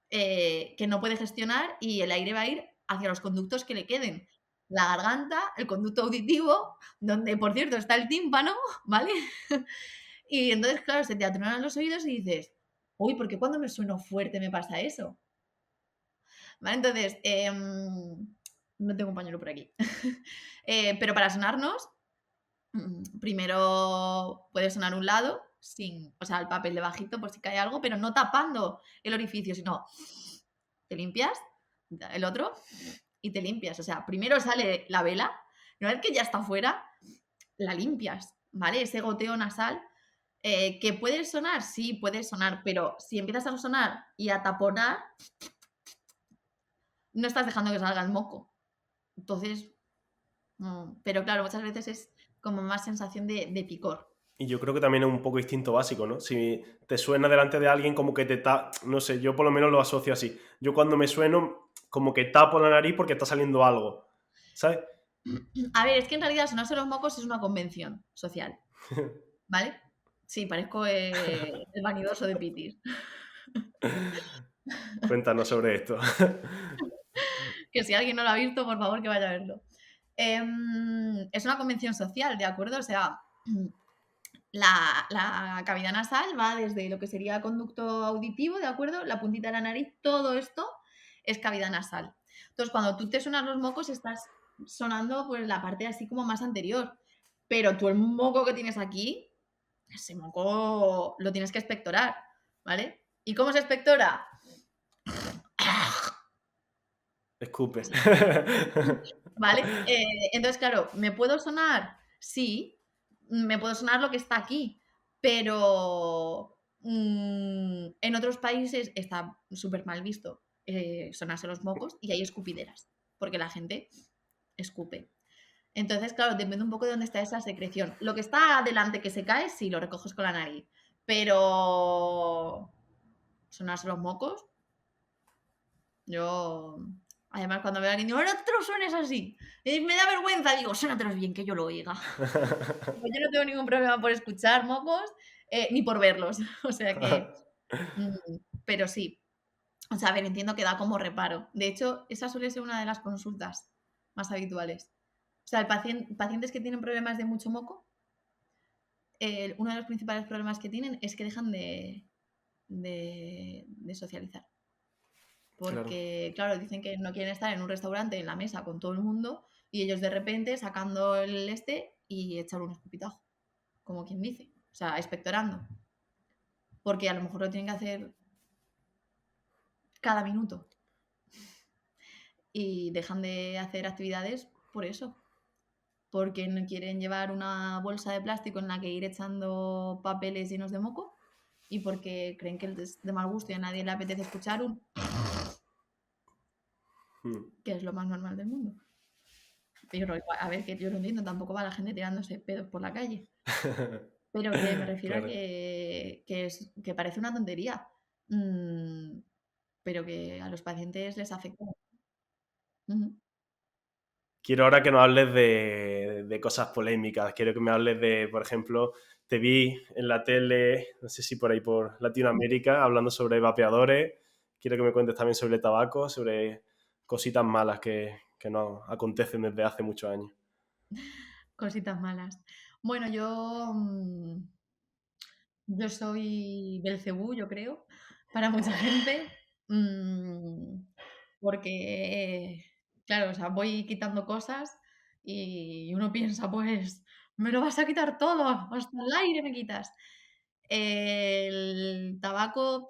que no puede gestionar y el aire va a ir hacia los conductos que le queden. La garganta, el conducto auditivo, donde por cierto está el tímpano, ¿vale? Y entonces, claro, se te atronan los oídos y dices, uy, ¿por qué cuando me sueno fuerte me pasa eso? ¿Vale? Entonces, no tengo un pañuelo por aquí. Pero para sonarnos, primero puede sonar un lado, sin, o sea, el papel de bajito por si cae algo, pero no tapando el orificio, sino te limpias, el otro y te limpias. O sea, primero sale la vela, una vez que ya está fuera, la limpias, ¿vale? Ese goteo nasal. ¿Que puede sonar? Sí, puede sonar, pero si empiezas a sonar y a taponar, no estás dejando que salga el moco. Entonces, pero claro, muchas veces es como más sensación de picor. Y yo creo que también es un poco instinto básico, ¿no? Si te suena delante de alguien como que no sé, yo por lo menos lo asocio así. Yo cuando me sueno como que tapo la nariz porque está saliendo algo, ¿sabes? A ver, es que en realidad sonarse los mocos es una convención social, ¿vale? Sí, parezco el vanidoso de Pitis. Cuéntanos sobre esto. Que si alguien no lo ha visto, por favor que vaya a verlo. Es una convención social, ¿de acuerdo? O sea, la cavidad nasal va desde lo que sería conducto auditivo, ¿de acuerdo? La puntita de la nariz, todo esto es cavidad nasal. Entonces, cuando tú te suenas los mocos, estás sonando pues la parte así como más anterior. Pero tú el moco que tienes aquí ese moco lo tienes que expectorar, ¿vale? ¿Y cómo se expectora? Escupe. Así. ¿Vale? Entonces, claro, ¿me puedo sonar? Sí, me puedo sonar lo que está aquí, pero en otros países está súper mal visto sonarse los mocos y hay escupideras, porque la gente escupe. Entonces, claro, depende un poco de dónde está esa secreción. Lo que está adelante que se cae, sí, lo recoges con la nariz, pero sonarse los mocos, yo... Además, cuando veo a alguien, digo, no te lo suenes así. Me da vergüenza, digo, suénatelos bien, que yo lo oiga. Pues yo no tengo ningún problema por escuchar mocos, ni por verlos. O sea que, pero sí. O sea, a ver, entiendo que da como reparo. De hecho, esa suele ser una de las consultas más habituales. O sea, pacientes que tienen problemas de mucho moco, uno de los principales problemas que tienen es que dejan de socializar. Claro. Porque, claro, dicen que no quieren estar en un restaurante en la mesa con todo el mundo y ellos de repente sacando el y echar un escupitajo, como quien dice, o sea, expectorando. Porque a lo mejor lo tienen que hacer cada minuto y dejan de hacer actividades por eso, porque no quieren llevar una bolsa de plástico en la que ir echando papeles llenos de moco y porque creen que es de mal gusto y a nadie le apetece escuchar que es lo más normal del mundo. Pero a ver, que yo lo entiendo, tampoco va la gente tirándose pedos por la calle. Pero que me refiero a Claro. que parece una tontería, pero que a los pacientes les afecta. Ujú. Quiero ahora que nos hables de cosas polémicas. Quiero que me hables de, por ejemplo, te vi en la tele, no sé si por ahí por Latinoamérica, hablando sobre vapeadores. Quiero que me cuentes también sobre el tabaco, sobre cositas malas que nos acontecen desde hace muchos años. Cositas malas. Bueno, yo soy Belcebú, yo creo, para mucha gente, mm, porque, claro, o sea, voy quitando cosas y uno piensa, pues, me lo vas a quitar todo, hasta el aire me quitas. El tabaco,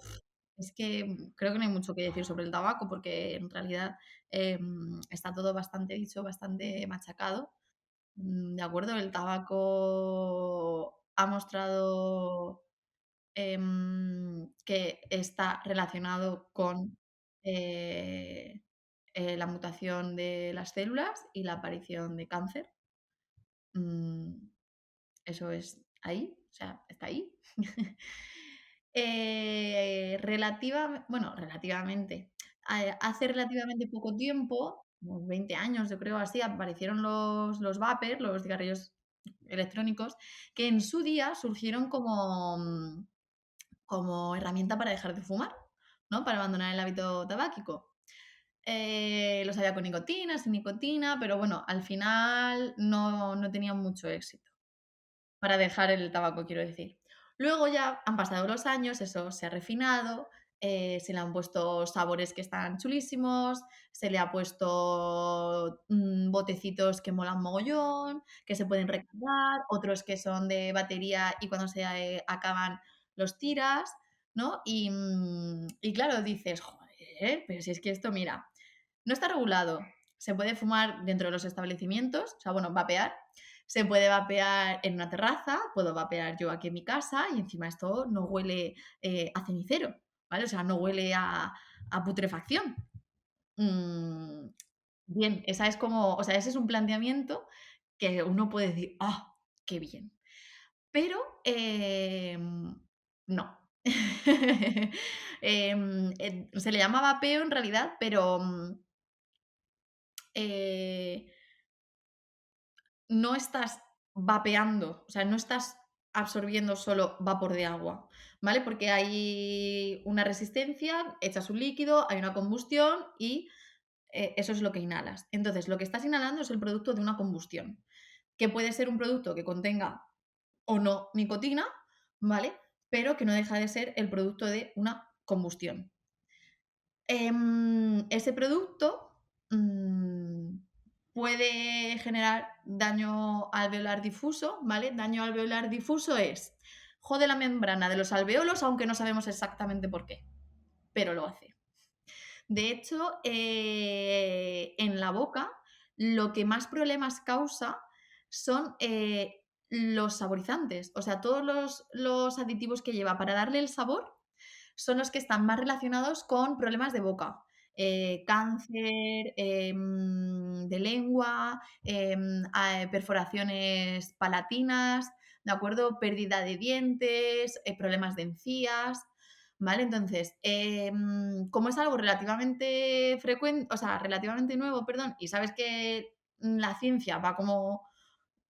es que creo que no hay mucho que decir sobre el tabaco, porque en realidad está todo bastante dicho, bastante machacado. De acuerdo, el tabaco ha mostrado que está relacionado con eh, la mutación de las células y la aparición de cáncer. Mm, Eso es ahí, o sea, está ahí. Bueno, relativamente. Hace relativamente poco tiempo, unos 20 años, yo creo así, aparecieron los vapers, los cigarrillos electrónicos, que en su día surgieron como herramienta para dejar de fumar, ¿no? Para abandonar el hábito tabáquico. Los había con nicotina, sin nicotina, pero bueno, al final no tenían mucho éxito. Para dejar el tabaco, quiero decir. Luego ya han pasado los años, eso se ha refinado, se le han puesto sabores que están chulísimos, se le ha puesto botecitos que molan mogollón, que se pueden recargar, otros que son de batería y cuando se acaban los tiras, ¿no? Y claro, dices, joder, pero si es que esto, mira, no está regulado. Se puede fumar dentro de los establecimientos, o sea, bueno, vapear, se puede vapear en una terraza, puedo vapear yo aquí en mi casa y encima esto no huele a cenicero, ¿vale? O sea, no huele a putrefacción. Mm, Bien, esa es como, o sea, ese es un planteamiento que uno puede decir, ¡ah, qué bien! Pero no. Se le llama vapeo en realidad, pero eh, no estás vapeando, o sea, no estás absorbiendo solo vapor de agua, ¿vale? Porque hay una resistencia, echas un líquido, hay una combustión y eso es lo que inhalas. Entonces, lo que estás inhalando es el producto de una combustión, que puede ser un producto que contenga o no nicotina, ¿vale? Pero que no deja de ser el producto de una combustión. Ese producto puede generar daño alveolar difuso, ¿vale? Daño alveolar difuso es jode la membrana de los alvéolos, aunque no sabemos exactamente por qué, pero lo hace. De hecho, en la boca, lo que más problemas causa son los saborizantes. O sea, todos los aditivos que lleva para darle el sabor son los que están más relacionados con problemas de boca. Cáncer de lengua, perforaciones palatinas, ¿de acuerdo? Pérdida de dientes, problemas de encías. ¿Vale? Entonces, como es algo relativamente frecuente, o sea, relativamente nuevo, perdón, y sabes que la ciencia va como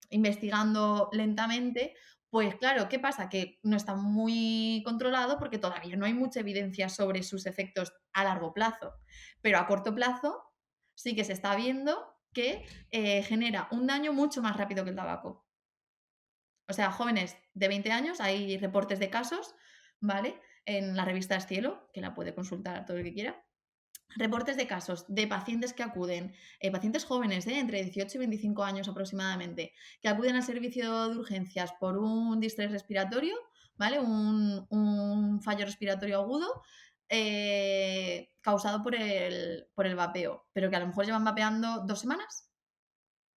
investigando lentamente, pues claro, ¿qué pasa? Que no está muy controlado porque todavía no hay mucha evidencia sobre sus efectos a largo plazo, pero a corto plazo sí que se está viendo que genera un daño mucho más rápido que el tabaco. O sea, jóvenes de 20 años, hay reportes de casos, ¿vale? En la revista Cielo, que la puede consultar todo el que quiera. Reportes de casos de pacientes que acuden, pacientes jóvenes, entre 18 y 25 años aproximadamente, que acuden al servicio de urgencias por un distrés respiratorio, ¿vale? Un fallo respiratorio agudo causado por el vapeo, pero que a lo mejor llevan vapeando 2 semanas.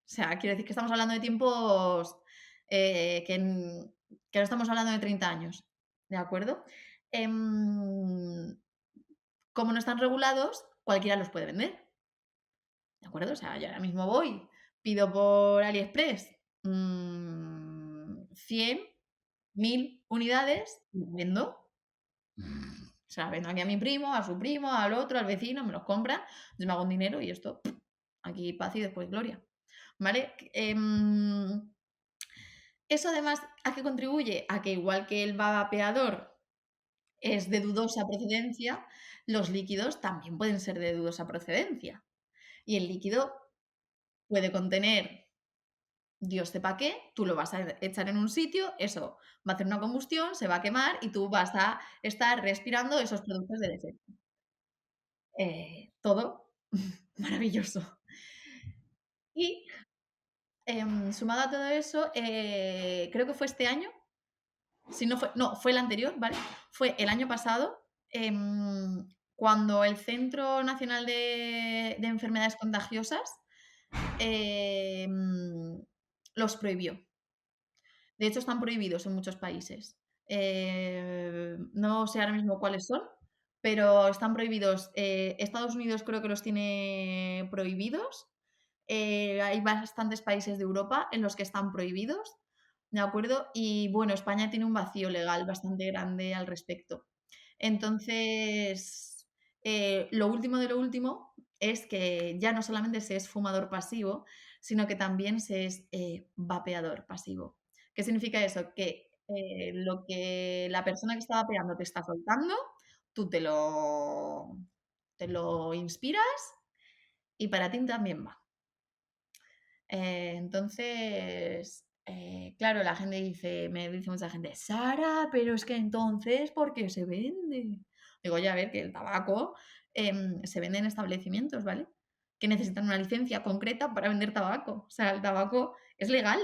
O sea, quiero decir que estamos hablando de tiempos que no estamos hablando de 30 años, ¿de acuerdo? Em, como no están regulados, cualquiera los puede vender, ¿de acuerdo? O sea, yo ahora mismo voy, pido por AliExpress 100, 1000 unidades y los vendo. Se las vendo aquí a mi primo, a su primo, al otro, al vecino, me los compran, yo me hago un dinero y esto, aquí paz y después gloria. ¿Vale? Eso además, ¿a qué contribuye? A que igual que el vapeador es de dudosa procedencia, los líquidos también pueden ser de dudosa procedencia. Y el líquido puede contener Dios sepa qué, tú lo vas a echar en un sitio, eso va a hacer una combustión, se va a quemar y tú vas a estar respirando esos productos de desecho. Todo maravilloso. Y sumado a todo eso, creo que fue este año, si no fue, no, fue el anterior, ¿vale? Fue el año pasado, cuando el Centro Nacional de Enfermedades Contagiosas los prohibió. De hecho, están prohibidos en muchos países. No sé ahora mismo cuáles son, pero están prohibidos. Estados Unidos creo que los tiene prohibidos. Hay bastantes países de Europa en los que están prohibidos, ¿de acuerdo? Y bueno, España tiene un vacío legal bastante grande al respecto. Entonces, lo último de lo último es que ya no solamente se es fumador pasivo, sino que también se es vapeador pasivo. ¿Qué significa eso? Que lo que la persona que está vapeando te está soltando, tú te lo inspiras y para ti también va. Entonces, claro, la gente dice, me dice mucha gente, Sara, pero es que entonces, ¿por qué se vende? Digo, ya a ver, que el tabaco se vende en establecimientos, ¿vale? Que necesitan una licencia concreta para vender tabaco. O sea, el tabaco es legal.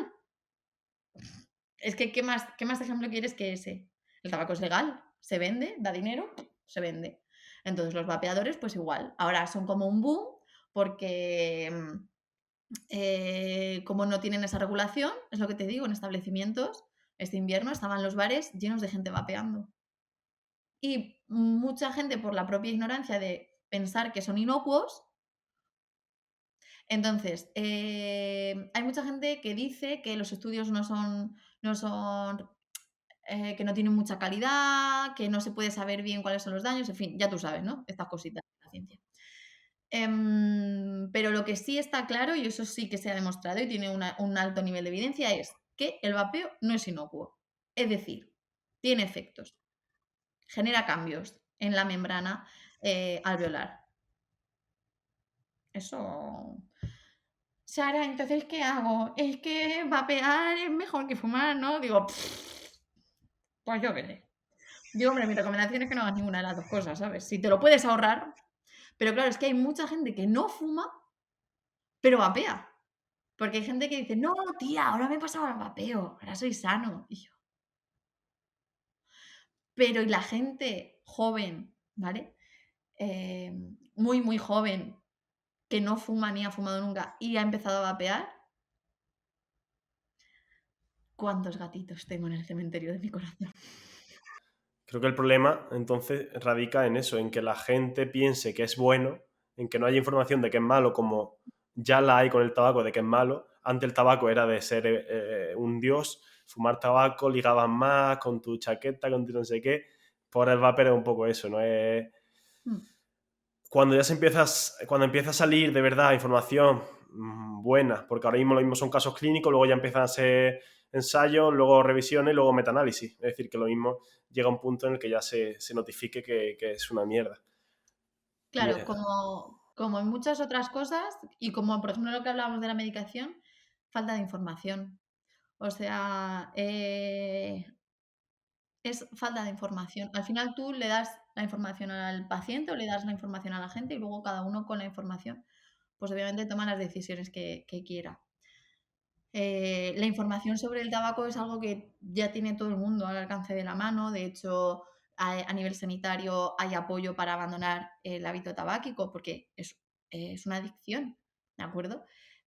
Es que, qué más ejemplo quieres que ese? El tabaco es legal, se vende, da dinero, se vende. Entonces, los vapeadores, pues igual. Ahora son como un boom porque como no tienen esa regulación, es lo que te digo, en establecimientos, este invierno estaban los bares llenos de gente vapeando. Y mucha gente, por la propia ignorancia de pensar que son inocuos, entonces, hay mucha gente que dice que los estudios no son que no tienen mucha calidad, que no se puede saber bien cuáles son los daños, en fin, ya tú sabes, ¿no? Estas cositas de la ciencia. Pero lo que sí está claro, y eso sí que se ha demostrado y tiene un alto nivel de evidencia, es que el vapeo no es inocuo. Es decir, tiene efectos, genera cambios en la membrana alveolar. Eso. Sara, entonces, ¿qué hago? Es que vapear es mejor que fumar, ¿no? Digo, pues yo qué sé. Digo, hombre, mi recomendación es que no hagas ninguna de las dos cosas, ¿sabes? Si te lo puedes ahorrar. Pero claro, es que hay mucha gente que no fuma, pero vapea. Porque hay gente que dice, no, tía, ahora me he pasado al vapeo, ahora soy sano. Y yo, Pero y la gente joven, ¿vale? Muy, muy joven, que no fuma ni ha fumado nunca y ha empezado a vapear, ¿cuántos gatitos tengo en el cementerio de mi corazón? Creo que el problema entonces radica en eso, en que la gente piense que es bueno, en que no haya información de que es malo, como ya la hay con el tabaco de que es malo. Antes el tabaco era de ser un dios, fumar tabaco, ligabas más con tu chaqueta, con tu no sé qué. Por el vapor es un poco eso, ¿no? Es Mm. cuando ya cuando empieza a salir de verdad información buena, porque ahora mismo lo mismo son casos clínicos, luego ya empiezan a ser ensayos, luego revisiones, luego metaanálisis. Es decir, que lo mismo llega a un punto en el que ya se notifique que es una mierda. Y, Claro, como en muchas otras cosas y como, por ejemplo, lo que hablábamos de la medicación, falta de información. O sea, es falta de información. Al final tú le das la información al paciente o le das la información a la gente y luego cada uno con la información, pues obviamente toma las decisiones que quiera. La información sobre el tabaco es algo que ya tiene todo el mundo al alcance de la mano. De hecho, a nivel sanitario hay apoyo para abandonar el hábito tabáquico porque es una adicción, ¿de acuerdo?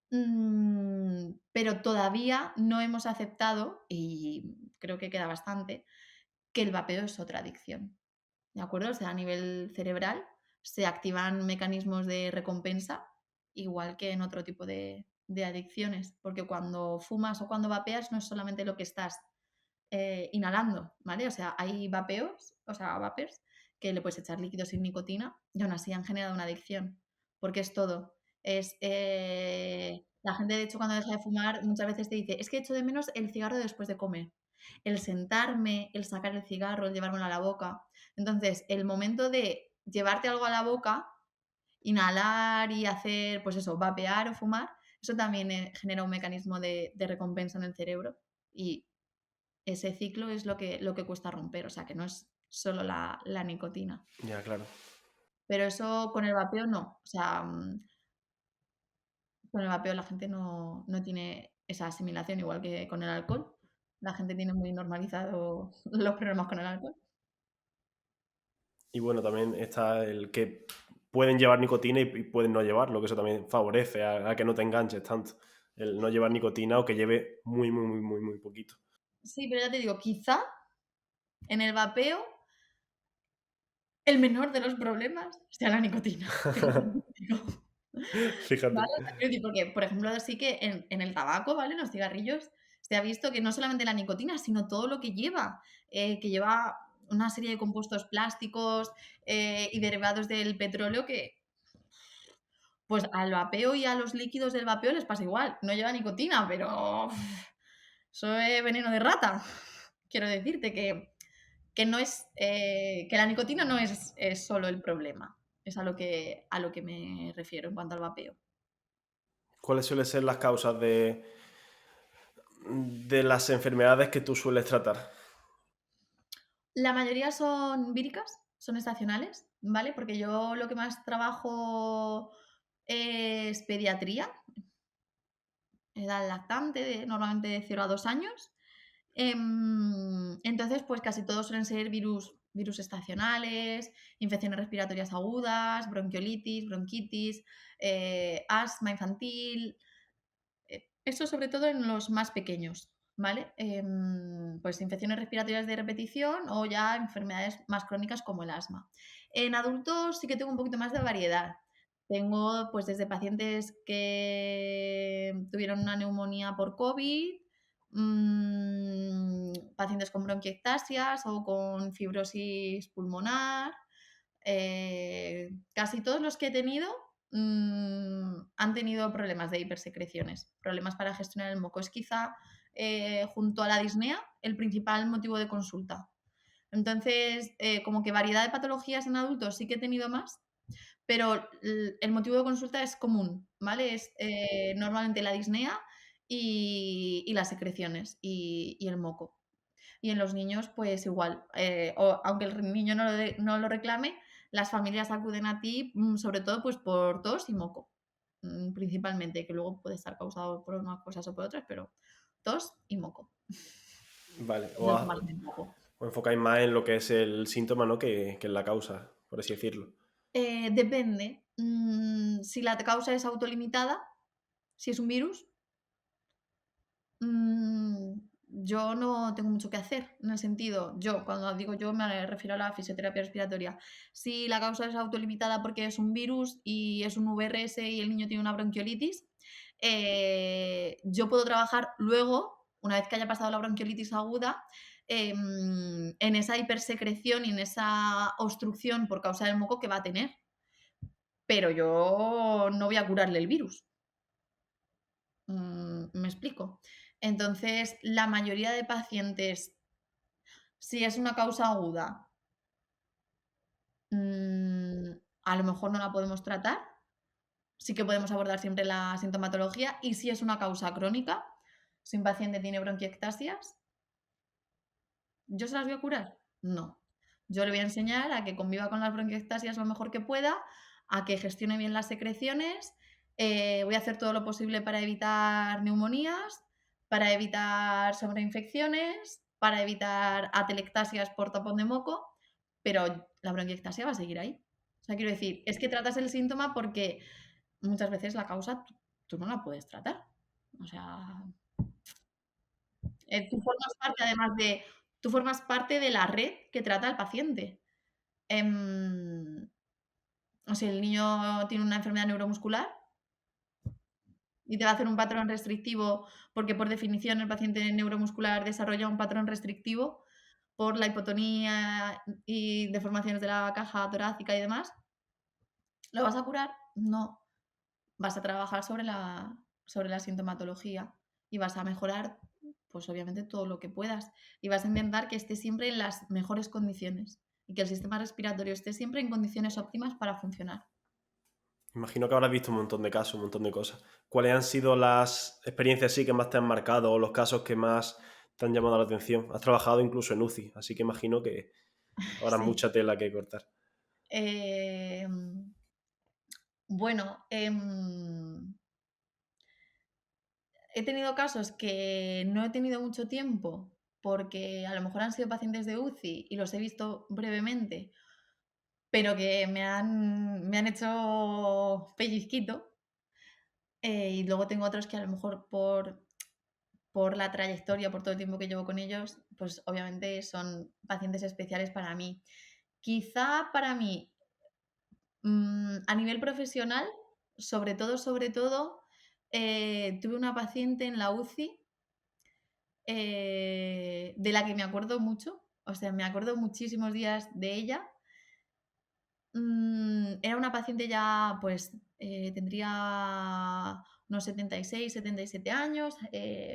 Pero todavía no hemos aceptado, y creo que queda bastante, que el vapeo es otra adicción, ¿de acuerdo? O sea, a nivel cerebral se activan mecanismos de recompensa, igual que en otro tipo de adicciones, porque cuando fumas o cuando vapeas no es solamente lo que estás inhalando, ¿vale? O sea, hay vapeos, o sea, vapers, que le puedes echar líquidos sin nicotina y aún así han generado una adicción, porque es todo. La gente, de hecho, cuando deja de fumar, muchas veces te dice, es que echo de menos el cigarro después de comer. El sentarme, el sacar el cigarro, el llevármelo a la boca. Entonces, el momento de llevarte algo a la boca, inhalar y hacer, pues eso, vapear o fumar, eso también genera un mecanismo de recompensa en el cerebro y ese ciclo es lo que cuesta romper, o sea, que no es solo la nicotina. ya, claro. Pero eso con el vapeo no, o sea, con el vapeo la gente no tiene esa asimilación igual que con el alcohol. La gente tiene muy normalizado los problemas con el alcohol. Y bueno, también está el que pueden llevar nicotina y pueden no llevarlo, que eso también favorece a que no te enganches tanto. El no llevar nicotina o que lleve muy, muy, muy, muy, muy poquito. Sí, pero ya te digo, quizá en el vapeo el menor de los problemas sea la nicotina. Fíjate lo que te digo. Fíjate. ¿Vale? O sea, quiero decir, porque, por ejemplo, sí que en el tabaco, ¿vale? En los cigarrillos, se ha visto que no solamente la nicotina, sino todo lo que lleva una serie de compuestos plásticos y derivados del petróleo que, pues al vapeo y a los líquidos del vapeo les pasa igual. No lleva nicotina, pero eso es veneno de rata. Quiero decirte que no es, que la nicotina no es solo el problema. Es a lo que me refiero en cuanto al vapeo. ¿Cuáles suelen ser las causas de las enfermedades que tú sueles tratar? La mayoría son víricas, son estacionales, ¿vale? Porque yo lo que más trabajo es pediatría, edad lactante, normalmente de 0 a 2 años. Entonces, pues casi todos suelen ser virus estacionales, infecciones respiratorias agudas, bronquiolitis, bronquitis, asma infantil, eso sobre todo en los más pequeños, ¿vale? Pues infecciones respiratorias de repetición o ya enfermedades más crónicas como el asma. En adultos sí que tengo un poquito más de variedad. Tengo pues desde pacientes que tuvieron una neumonía por COVID, pacientes con bronquiectasias o con fibrosis pulmonar. Casi todos los que he tenido han tenido problemas de hipersecreciones, problemas para gestionar el moco. Es quizá, junto a la disnea, el principal motivo de consulta. Entonces, como que variedad de patologías en adultos sí que he tenido más, pero el motivo de consulta es común, ¿vale? Es normalmente la disnea y las secreciones y el moco. Y en los niños, pues igual, aunque el niño no lo reclame, las familias acuden a ti, sobre todo pues por tos y moco, principalmente, que luego puede estar causado por unas cosas o por otras, pero tos y moco. Vale. Es lo que más me moco. Os enfocáis más en lo que es el síntoma, ¿no? Que en la causa, por así decirlo. Depende. Si la causa es autolimitada, si es un virus, mm, yo no tengo mucho que hacer, en el sentido, yo, cuando digo yo, me refiero a la fisioterapia respiratoria. Si la causa es autolimitada porque es un virus y es un VRS y el niño tiene una bronquiolitis, yo puedo trabajar luego, una vez que haya pasado la bronquiolitis aguda, en esa hipersecreción y en esa obstrucción por causa del moco que va a tener. Pero yo no voy a curarle el virus. ¿Me explico? Entonces, la mayoría de pacientes, si es una causa aguda, a lo mejor no la podemos tratar. Sí que podemos abordar siempre la sintomatología. Y si es una causa crónica, si un paciente tiene bronquiectasias, ¿yo se las voy a curar? No. Yo le voy a enseñar a que conviva con las bronquiectasias lo mejor que pueda, a que gestione bien las secreciones. Voy a hacer todo lo posible para evitar neumonías, para evitar sobreinfecciones, para evitar atelectasias por tapón de moco, pero la bronquiectasia va a seguir ahí. O sea, quiero decir, es que tratas el síntoma porque muchas veces la causa tú no la puedes tratar. O sea, tú formas parte además de, tú formas parte de la red que trata al paciente. O sea, el niño tiene una enfermedad neuromuscular y te va a hacer un patrón restrictivo porque por definición el paciente neuromuscular desarrolla un patrón restrictivo por la hipotonía y deformaciones de la caja torácica y demás. ¿Lo vas a curar? No. Vas a trabajar sobre la sintomatología y vas a mejorar, pues obviamente todo lo que puedas y vas a intentar que esté siempre en las mejores condiciones y que el sistema respiratorio esté siempre en condiciones óptimas para funcionar. Imagino que habrás visto un montón de casos, un montón de cosas. ¿Cuáles han sido las experiencias sí que más te han marcado o los casos que más te han llamado la atención? Has trabajado incluso en UCI, así que imagino que habrá Sí. mucha tela que cortar. Eh, bueno, he tenido casos que no he tenido mucho tiempo porque a lo mejor han sido pacientes de UCI y los he visto brevemente, pero que me han hecho pellizquito. Y luego tengo otros que a lo mejor por la trayectoria, por todo el tiempo que llevo con ellos, pues obviamente son pacientes especiales para mí. Quizá para mí, a nivel profesional, sobre todo, tuve una paciente en la UCI de la que me acuerdo mucho, o sea, me acuerdo muchísimos días de ella. Era una paciente ya, pues, tendría unos 76, 77 años.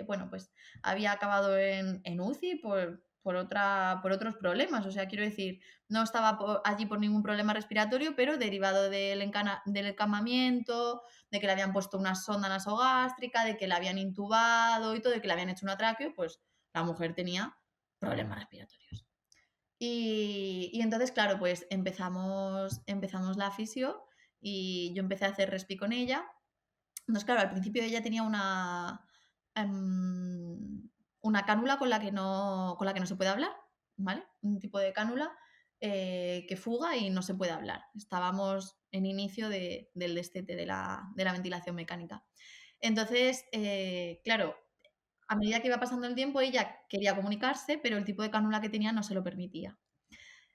Bueno, pues había acabado en UCI por otros problemas. O sea, quiero decir, no estaba allí por ningún problema respiratorio, pero derivado del encamamiento, de que le habían puesto una sonda nasogástrica, de que la habían intubado y todo, de que le habían hecho una tráqueo, pues la mujer tenía problemas respiratorios. Y entonces, claro, pues empezamos la fisio y yo empecé a hacer respi con ella. Entonces, claro, al principio ella tenía una cánula con la que no se puede hablar, ¿vale? Un tipo de cánula que fuga y no se puede hablar. Estábamos en inicio del destete de la ventilación mecánica. Entonces, claro, a medida que iba pasando el tiempo, ella quería comunicarse, pero el tipo de cánula que tenía no se lo permitía.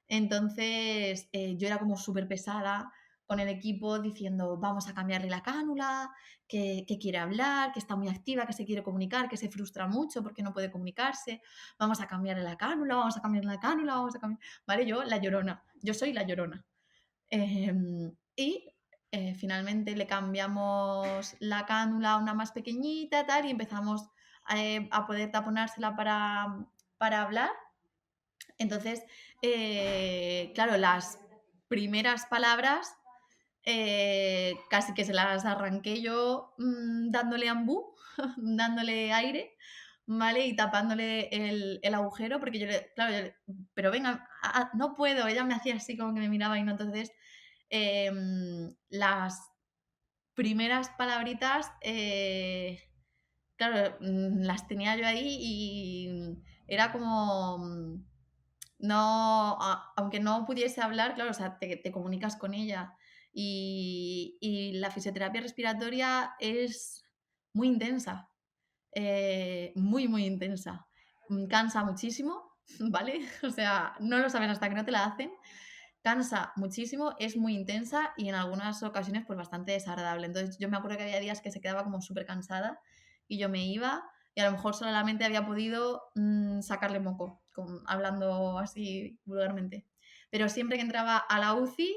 Entonces, yo era como súper pesada con el equipo diciendo, vamos a cambiarle la cánula, que quiere hablar, que está muy activa, que se quiere comunicar, que se frustra mucho porque no puede comunicarse, vamos a cambiarle la cánula, vamos a cambiarle la cánula, vamos a cambiar... ¿Vale? Yo, la llorona, yo soy la llorona. Y finalmente le cambiamos la cánula a una más pequeñita tal, y empezamos a poder taponársela para hablar. Entonces, claro, las primeras palabras casi que se las arranqué yo dándole ambú, dándole aire, ¿vale? Y tapándole el agujero, porque claro, pero venga, no puedo, ella me hacía así como que me miraba y no, entonces las primeras palabritas, claro, las tenía yo ahí y era como no, aunque no pudiese hablar, claro, o sea, te comunicas con ella. Y la fisioterapia respiratoria es muy intensa, muy, muy intensa. Cansa muchísimo, ¿vale? O sea, no lo sabes hasta que no te la hacen. Cansa muchísimo, es muy intensa y en algunas ocasiones pues bastante desagradable. Entonces yo me acuerdo que había días que se quedaba como súper cansada y yo me iba y a lo mejor solamente había podido sacarle moco, hablando así vulgarmente. Pero siempre que entraba a la UCI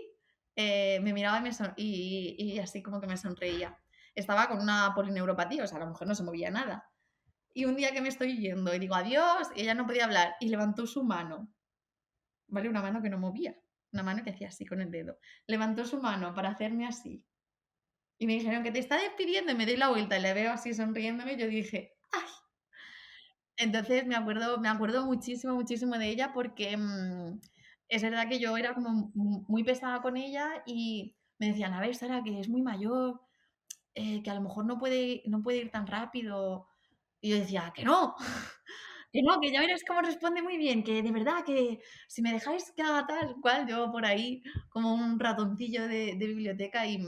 me miraba y así como que me sonreía. Estaba con una polineuropatía, o sea, la mujer no se movía nada. Y un día que me estoy yendo y digo adiós, y ella no podía hablar y levantó su mano, ¿vale? Una mano que no movía, una mano que hacía así con el dedo. Levantó su mano para hacerme así. Y me dijeron que te está despidiendo y me doy la vuelta y le veo así sonriéndome. Y yo dije, ¡ay! Entonces me acuerdo muchísimo, muchísimo de ella porque es verdad que yo era como muy pesada con ella y me decían, a ver, Sara, que es muy mayor, que a lo mejor no puede ir tan rápido. Y yo decía, que no, que no, que ya verás cómo responde muy bien, que de verdad, que si me dejáis que haga tal cual, yo por ahí como un ratoncillo de biblioteca y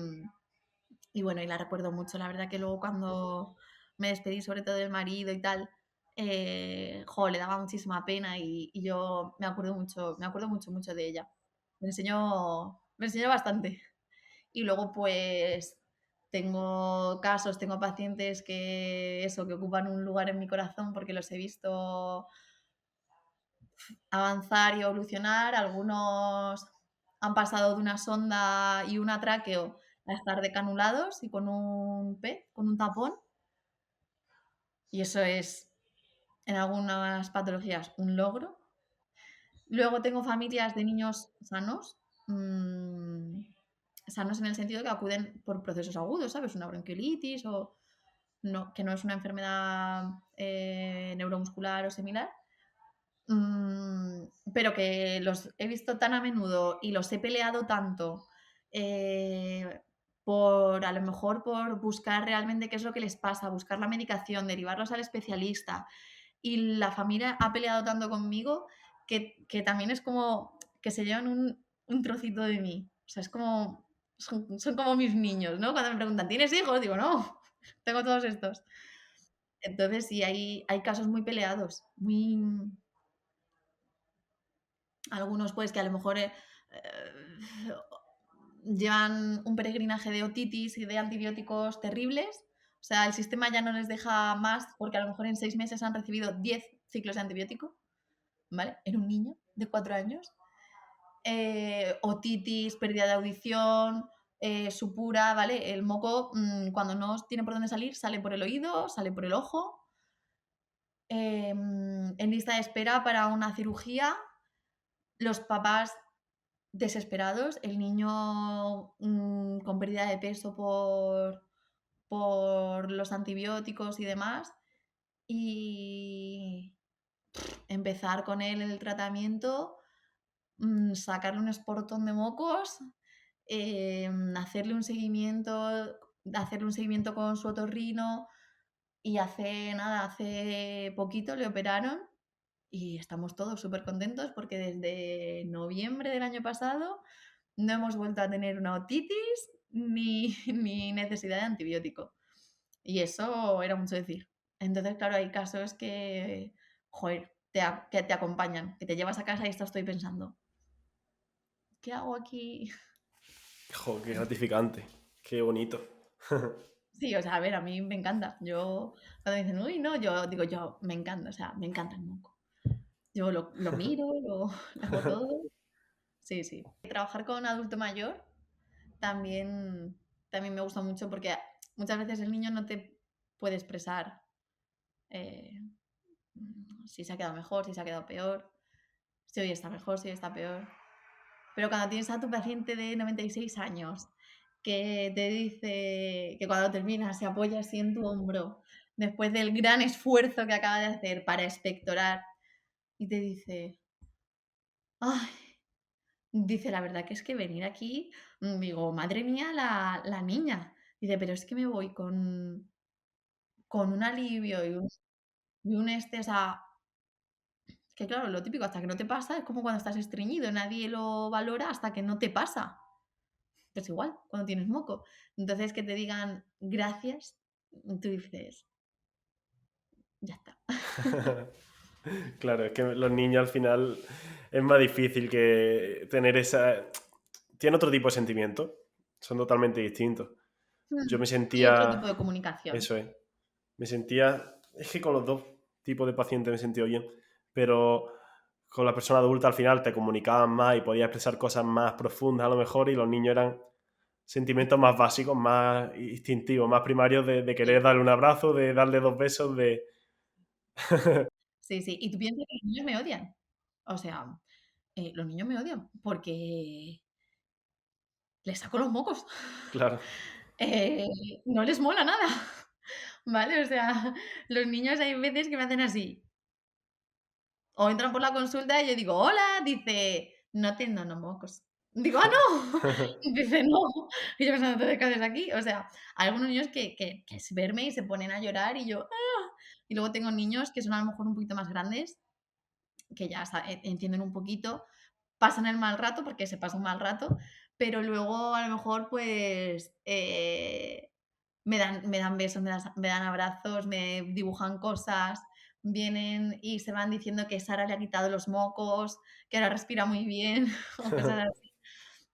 bueno, y la recuerdo mucho. La verdad que luego cuando me despedí sobre todo del marido y tal, jo, le daba muchísima pena y yo me acuerdo mucho, mucho de ella. Me enseñó bastante. Y luego, pues, tengo pacientes que eso, que ocupan un lugar en mi corazón porque los he visto avanzar y evolucionar. Algunos han pasado de una sonda y un tráqueo a estar decanulados y con un PET, con un tapón. Y eso es, en algunas patologías, un logro. Luego tengo familias de niños sanos, sanos en el sentido que acuden por procesos agudos, ¿sabes? Una bronquiolitis o no, que no es una enfermedad neuromuscular o similar, pero que los he visto tan a menudo y los he peleado tanto por a lo mejor por buscar realmente qué es lo que les pasa, buscar la medicación, derivarlos al especialista. Y la familia ha peleado tanto conmigo que también es como que se llevan un trocito de mí. O sea, es como, son como mis niños, ¿no? Cuando me preguntan, ¿tienes hijos? Digo, no, tengo todos estos. Entonces sí, hay casos muy peleados, muy, algunos pues que a lo mejor llevan un peregrinaje de otitis y de antibióticos terribles. O sea, el sistema ya no les deja más porque a lo mejor en 6 meses han recibido 10 ciclos de antibiótico, ¿vale? En un niño de 4 años. Otitis, pérdida de audición, supura, ¿vale? El moco, cuando no tiene por dónde salir, sale por el oído, sale por el ojo. En lista de espera para una cirugía, los papás desesperados, el niño con pérdida de peso por los antibióticos y demás, y empezar con él el tratamiento, sacarle un esportón de mocos, hacerle un seguimiento con su otorrino y hace poquito le operaron y estamos todos súper contentos porque desde noviembre del año pasado no hemos vuelto a tener una otitis ni necesidad de antibiótico. Y eso era mucho decir. Entonces, claro, hay casos que, joder, que te acompañan, que te llevas a casa y esto estoy pensando, ¿qué hago aquí? Jo, qué gratificante, qué bonito. Sí, o sea, a ver, a mí me encanta. Yo, cuando me dicen, uy, no, yo digo, yo, me encanta, o sea, me encanta el moco. Yo lo miro, lo hago todo. Sí, sí. Trabajar con adulto mayor también, también me gusta mucho porque muchas veces el niño no te puede expresar eh, si se ha quedado mejor, si se ha quedado peor, si hoy está mejor, si hoy está peor. Pero cuando tienes a tu paciente de 96 años que te dice que cuando termina se apoya así en tu hombro después del gran esfuerzo que acaba de hacer para expectorar y te dice, ay, dice, la verdad que es que venir aquí, digo, madre mía, la niña. Dice, pero es que me voy con un alivio y un este, o sea, Que claro, lo típico, hasta que no te pasa, es como cuando estás estreñido, nadie lo valora hasta que no te pasa. Pues igual, cuando tienes moco. Entonces, que te digan gracias, tú dices, ya está. Claro, es que los niños al final es más difícil que tener esa... Tienen otro tipo de sentimientos, son totalmente distintos. Yo me Y otro sentía... tipo de comunicación. Eso es. Me sentía... Es que con los dos tipos de pacientes me he sentido bien, pero con la persona adulta al final te comunicaban más y podías expresar cosas más profundas a lo mejor y los niños eran sentimientos más básicos, más instintivos, más primarios de Sí, querer darle un abrazo, de darle dos besos, de... sí, sí. Y tú piensas que los niños me odian. O sea, los niños me odian porque les saco los mocos. Claro. Eh, no les mola nada. ¿Vale? O sea, los niños hay veces que me hacen así. O entran por la consulta y yo digo: "Hola", dice: "No atiendo no mocos". Digo: "Ah, no". Dice: "No". Y yo pensando: ¿tú qué haces aquí? O sea, hay algunos niños que es verme y se ponen a llorar y yo: "Ah". Y luego tengo niños que son a lo mejor un poquito más grandes, que ya entienden un poquito, pasan el mal rato, porque se pasa un mal rato, pero luego a lo mejor, pues, me dan besos, me dan abrazos, me dibujan cosas, vienen y se van diciendo que Sara le ha quitado los mocos, que ahora respira muy bien, o cosas así.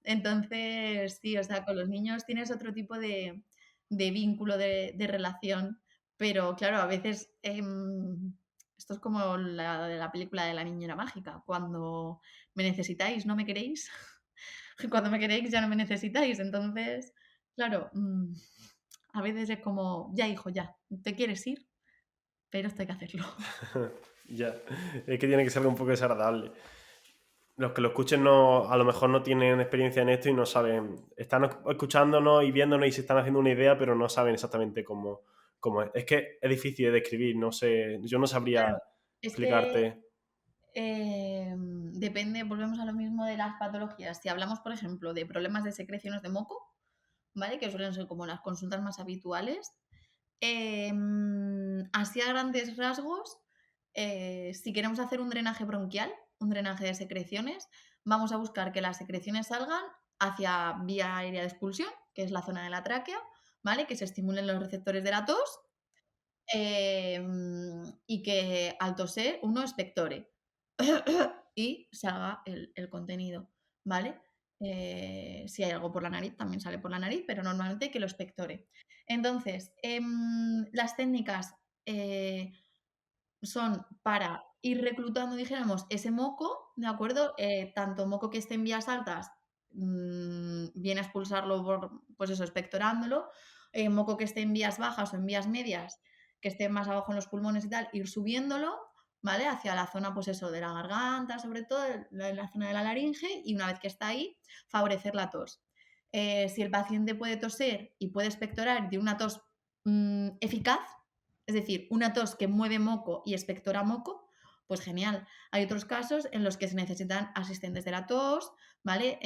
Entonces, sí, o sea, con los niños tienes otro tipo de vínculo, de relación, pero claro, a veces, esto es como la de la película de la niñera mágica, cuando me necesitáis, no me queréis, cuando me queréis ya no me necesitáis. Entonces, claro, a veces es como, ya hijo, ya, te quieres ir, pero esto hay que hacerlo. Ya. Es que tiene que ser algo un poco desagradable. Los que lo escuchen no, a lo mejor no tienen experiencia en esto y no saben. Están escuchándonos y viéndonos y se están haciendo una idea, pero no saben exactamente cómo es. Es que es difícil de describir, no sé. Yo no sabría Claro, es que explicarte. depende, volvemos a lo mismo de las patologías. Si hablamos, por ejemplo, de problemas de secreciones de moco, ¿vale? Que suelen ser como las consultas más habituales. Así a grandes rasgos, si queremos hacer un drenaje bronquial, un drenaje de secreciones, vamos a buscar que las secreciones salgan hacia vía aérea de expulsión, que es la zona de la tráquea, ¿vale? Que se estimulen los receptores de la tos y que al toser uno expectore y se haga el contenido, ¿vale? Si hay algo por la nariz, también sale por la nariz, pero normalmente que lo expectore. Entonces, las técnicas son para ir reclutando, dijéramos, ese moco, ¿de acuerdo? Tanto moco que esté en vías altas, viene a expulsarlo por, pues eso, expectorándolo. Moco que esté en vías bajas o en vías medias, que esté más abajo en los pulmones y tal, ir subiéndolo, ¿vale? Hacia la zona, pues eso, de la garganta, sobre todo, la zona de la laringe, y una vez que está ahí, favorecer la tos. Si el paciente puede toser y puede expectorar de una tos eficaz, es decir, una tos que mueve moco y expectora moco, pues genial. Hay otros casos en los que se necesitan asistentes de la tos, ¿vale?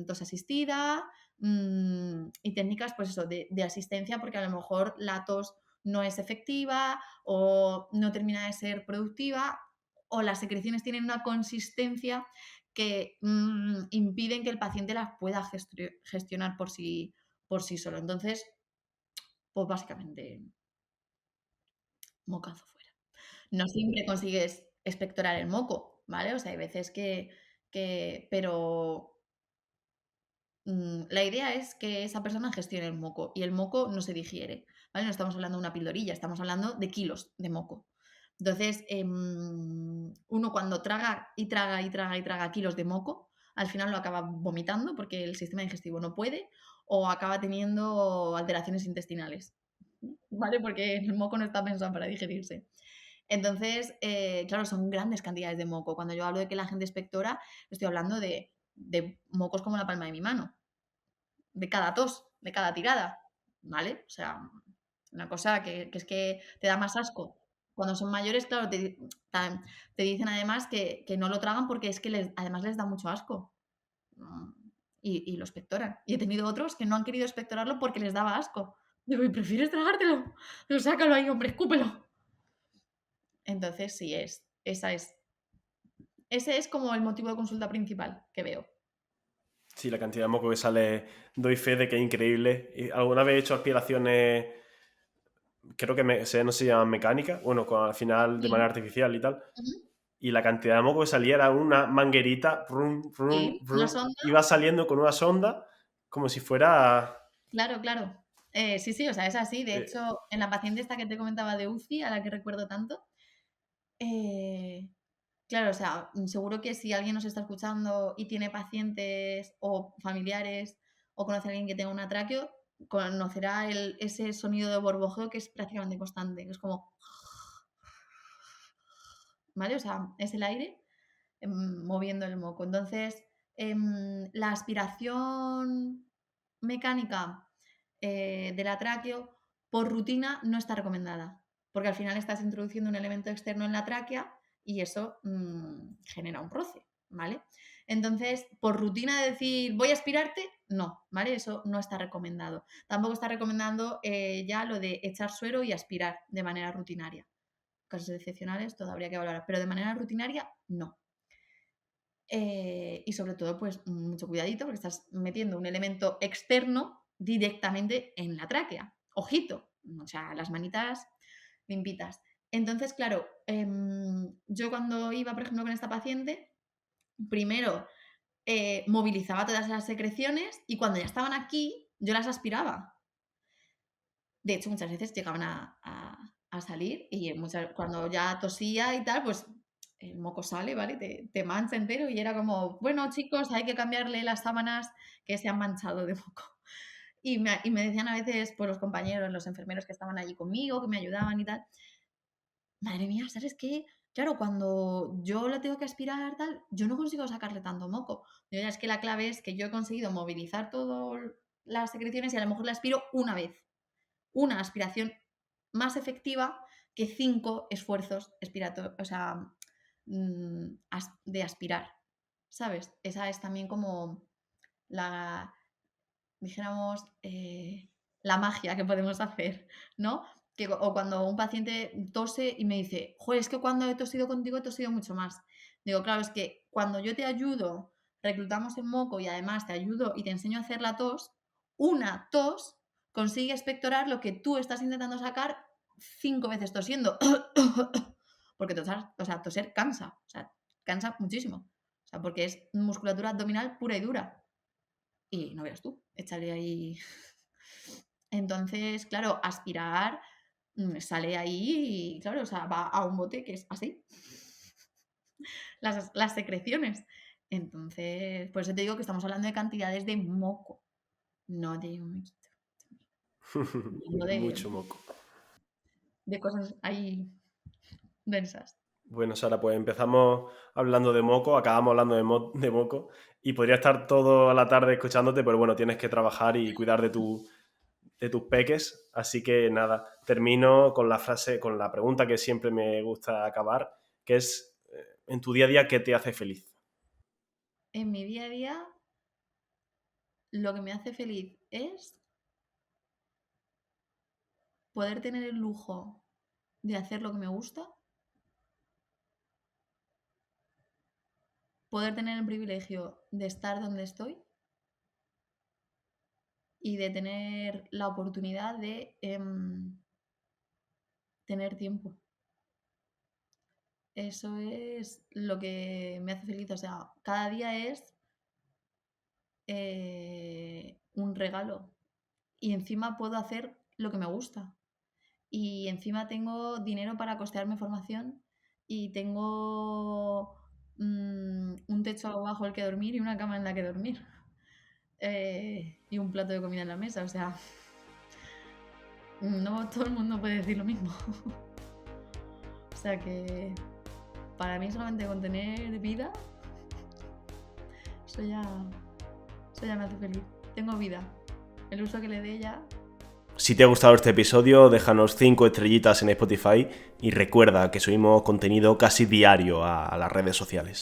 Tos asistida y técnicas, pues eso, de asistencia, porque a lo mejor la tos no es efectiva o no termina de ser productiva o las secreciones tienen una consistencia que impiden que el paciente las pueda gestionar por sí solo. Entonces, pues básicamente, mocazo fuera. No siempre consigues expectorar el moco, ¿vale? O sea, hay veces pero la idea es que esa persona gestione el moco y el moco no se digiere, ¿vale? No estamos hablando de una pildorilla, estamos hablando de kilos de moco. Entonces, uno cuando traga y traga y traga y traga kilos de moco, al final lo acaba vomitando porque el sistema digestivo no puede o acaba teniendo alteraciones intestinales, ¿vale? Porque el moco no está pensado para digerirse. Entonces, claro, son grandes cantidades de moco. Cuando yo hablo de que la gente expectora, estoy hablando de mocos como la palma de mi mano, de cada tos, de cada tirada, ¿vale? O sea, una cosa que es que te da más asco. Cuando son mayores, claro, te dicen además que no lo tragan porque es que además les da mucho asco. Mm, y lo expectoran. Y he tenido otros que no han querido expectorarlo porque les daba asco. Digo, ¿y prefieres tragártelo? Pero sácalo ahí, hombre, escúpelo. Entonces, sí, esa es Ese es como el motivo de consulta principal que veo. Sí, la cantidad de moco que sale, doy fe de que es increíble. Y alguna vez he hecho aspiraciones, creo que no se llaman mecánicas, bueno, al final de manera Sí. artificial y tal. Ujú. Y la cantidad de moco que salía era una manguerita, rum, rum, Sí, una rum, sonda. iba saliendo con una sonda como si fuera... Claro, claro. Sí, sí, o sea, es así. De eh, hecho, en la paciente esta que te comentaba de UCI, a la que recuerdo tanto, eh, claro, o sea, seguro que si alguien nos está escuchando y tiene pacientes o familiares o conoce a alguien que tenga un tráqueo, conocerá ese sonido de borbojeo que es prácticamente constante, que es como, ¿vale? O sea, es el aire moviendo el moco. Entonces, la aspiración mecánica de la tráqueo por rutina no está recomendada, porque al final estás introduciendo un elemento externo en la tráquea y eso genera un roce, ¿vale? Entonces, por rutina de decir, voy a aspirarte, no, ¿vale? Eso no está recomendado. Tampoco está recomendando ya lo de echar suero y aspirar de manera rutinaria. Casos excepcionales, todo habría que valorar, pero de manera rutinaria, no. Y sobre todo, pues mucho cuidadito porque estás metiendo un elemento externo directamente en la tráquea. Ojito, o sea, las manitas limpitas. Entonces, claro, yo cuando iba, por ejemplo, con esta paciente, primero movilizaba todas las secreciones y cuando ya estaban aquí, yo las aspiraba. De hecho, muchas veces llegaban a salir y cuando ya tosía y tal, pues el moco sale, ¿vale? Te mancha entero y era como, bueno, chicos, hay que cambiarle las sábanas que se han manchado de moco. Y me decían a veces, pues los compañeros, los enfermeros que estaban allí conmigo, que me ayudaban y tal, madre mía, ¿sabes qué? Claro, cuando yo la tengo que aspirar, tal, yo no consigo sacarle tanto moco. Digo, ya, es que la clave es que yo he conseguido movilizar todas las secreciones y a lo mejor la aspiro una vez. Una aspiración más efectiva que 5 esfuerzos o sea, de aspirar, ¿sabes? Esa es también como la, dijéramos, la magia que podemos hacer, ¿no? O cuando un paciente tose y me dice, joder, es que cuando he tosido contigo he tosido mucho más. Digo, claro, es que cuando yo te ayudo, reclutamos el moco y además te ayudo y te enseño a hacer la tos, una tos consigue expectorar lo que tú estás intentando sacar 5 veces tosiendo. Porque toser cansa, o sea, cansa muchísimo. O sea, porque es musculatura abdominal pura y dura. Y no veas tú, échale ahí. Entonces, claro, aspirar sale ahí y, claro, o sea, va a un bote que es así. Las secreciones. Entonces, por eso te digo que estamos hablando de cantidades de moco, no de un moquito. No Mucho moco. de cosas ahí densas. Bueno, Sara, pues empezamos hablando de moco, acabamos hablando de moco y podría estar toda la tarde escuchándote, pero bueno, tienes que trabajar y cuidar de tus peques, así que nada, termino con la frase, con la pregunta que siempre me gusta acabar, que es, en tu día a día, ¿qué te hace feliz? En mi día a día, lo que me hace feliz es poder tener el lujo de hacer lo que me gusta, poder tener el privilegio de estar donde estoy y de tener la oportunidad de tener tiempo. Eso es lo que me hace feliz. O sea, cada día es un regalo. Y encima puedo hacer lo que me gusta. Y encima tengo dinero para costearme formación y tengo un techo bajo el que dormir y una cama en la que dormir. Y un plato de comida en la mesa. O sea, no todo el mundo puede decir lo mismo. O sea que para mí solamente con tener vida, eso ya, eso ya me hace feliz. Tengo vida. El uso que le dé ya. Si te ha gustado este episodio, déjanos 5 estrellitas en Spotify y recuerda que subimos contenido casi diario a las redes sociales.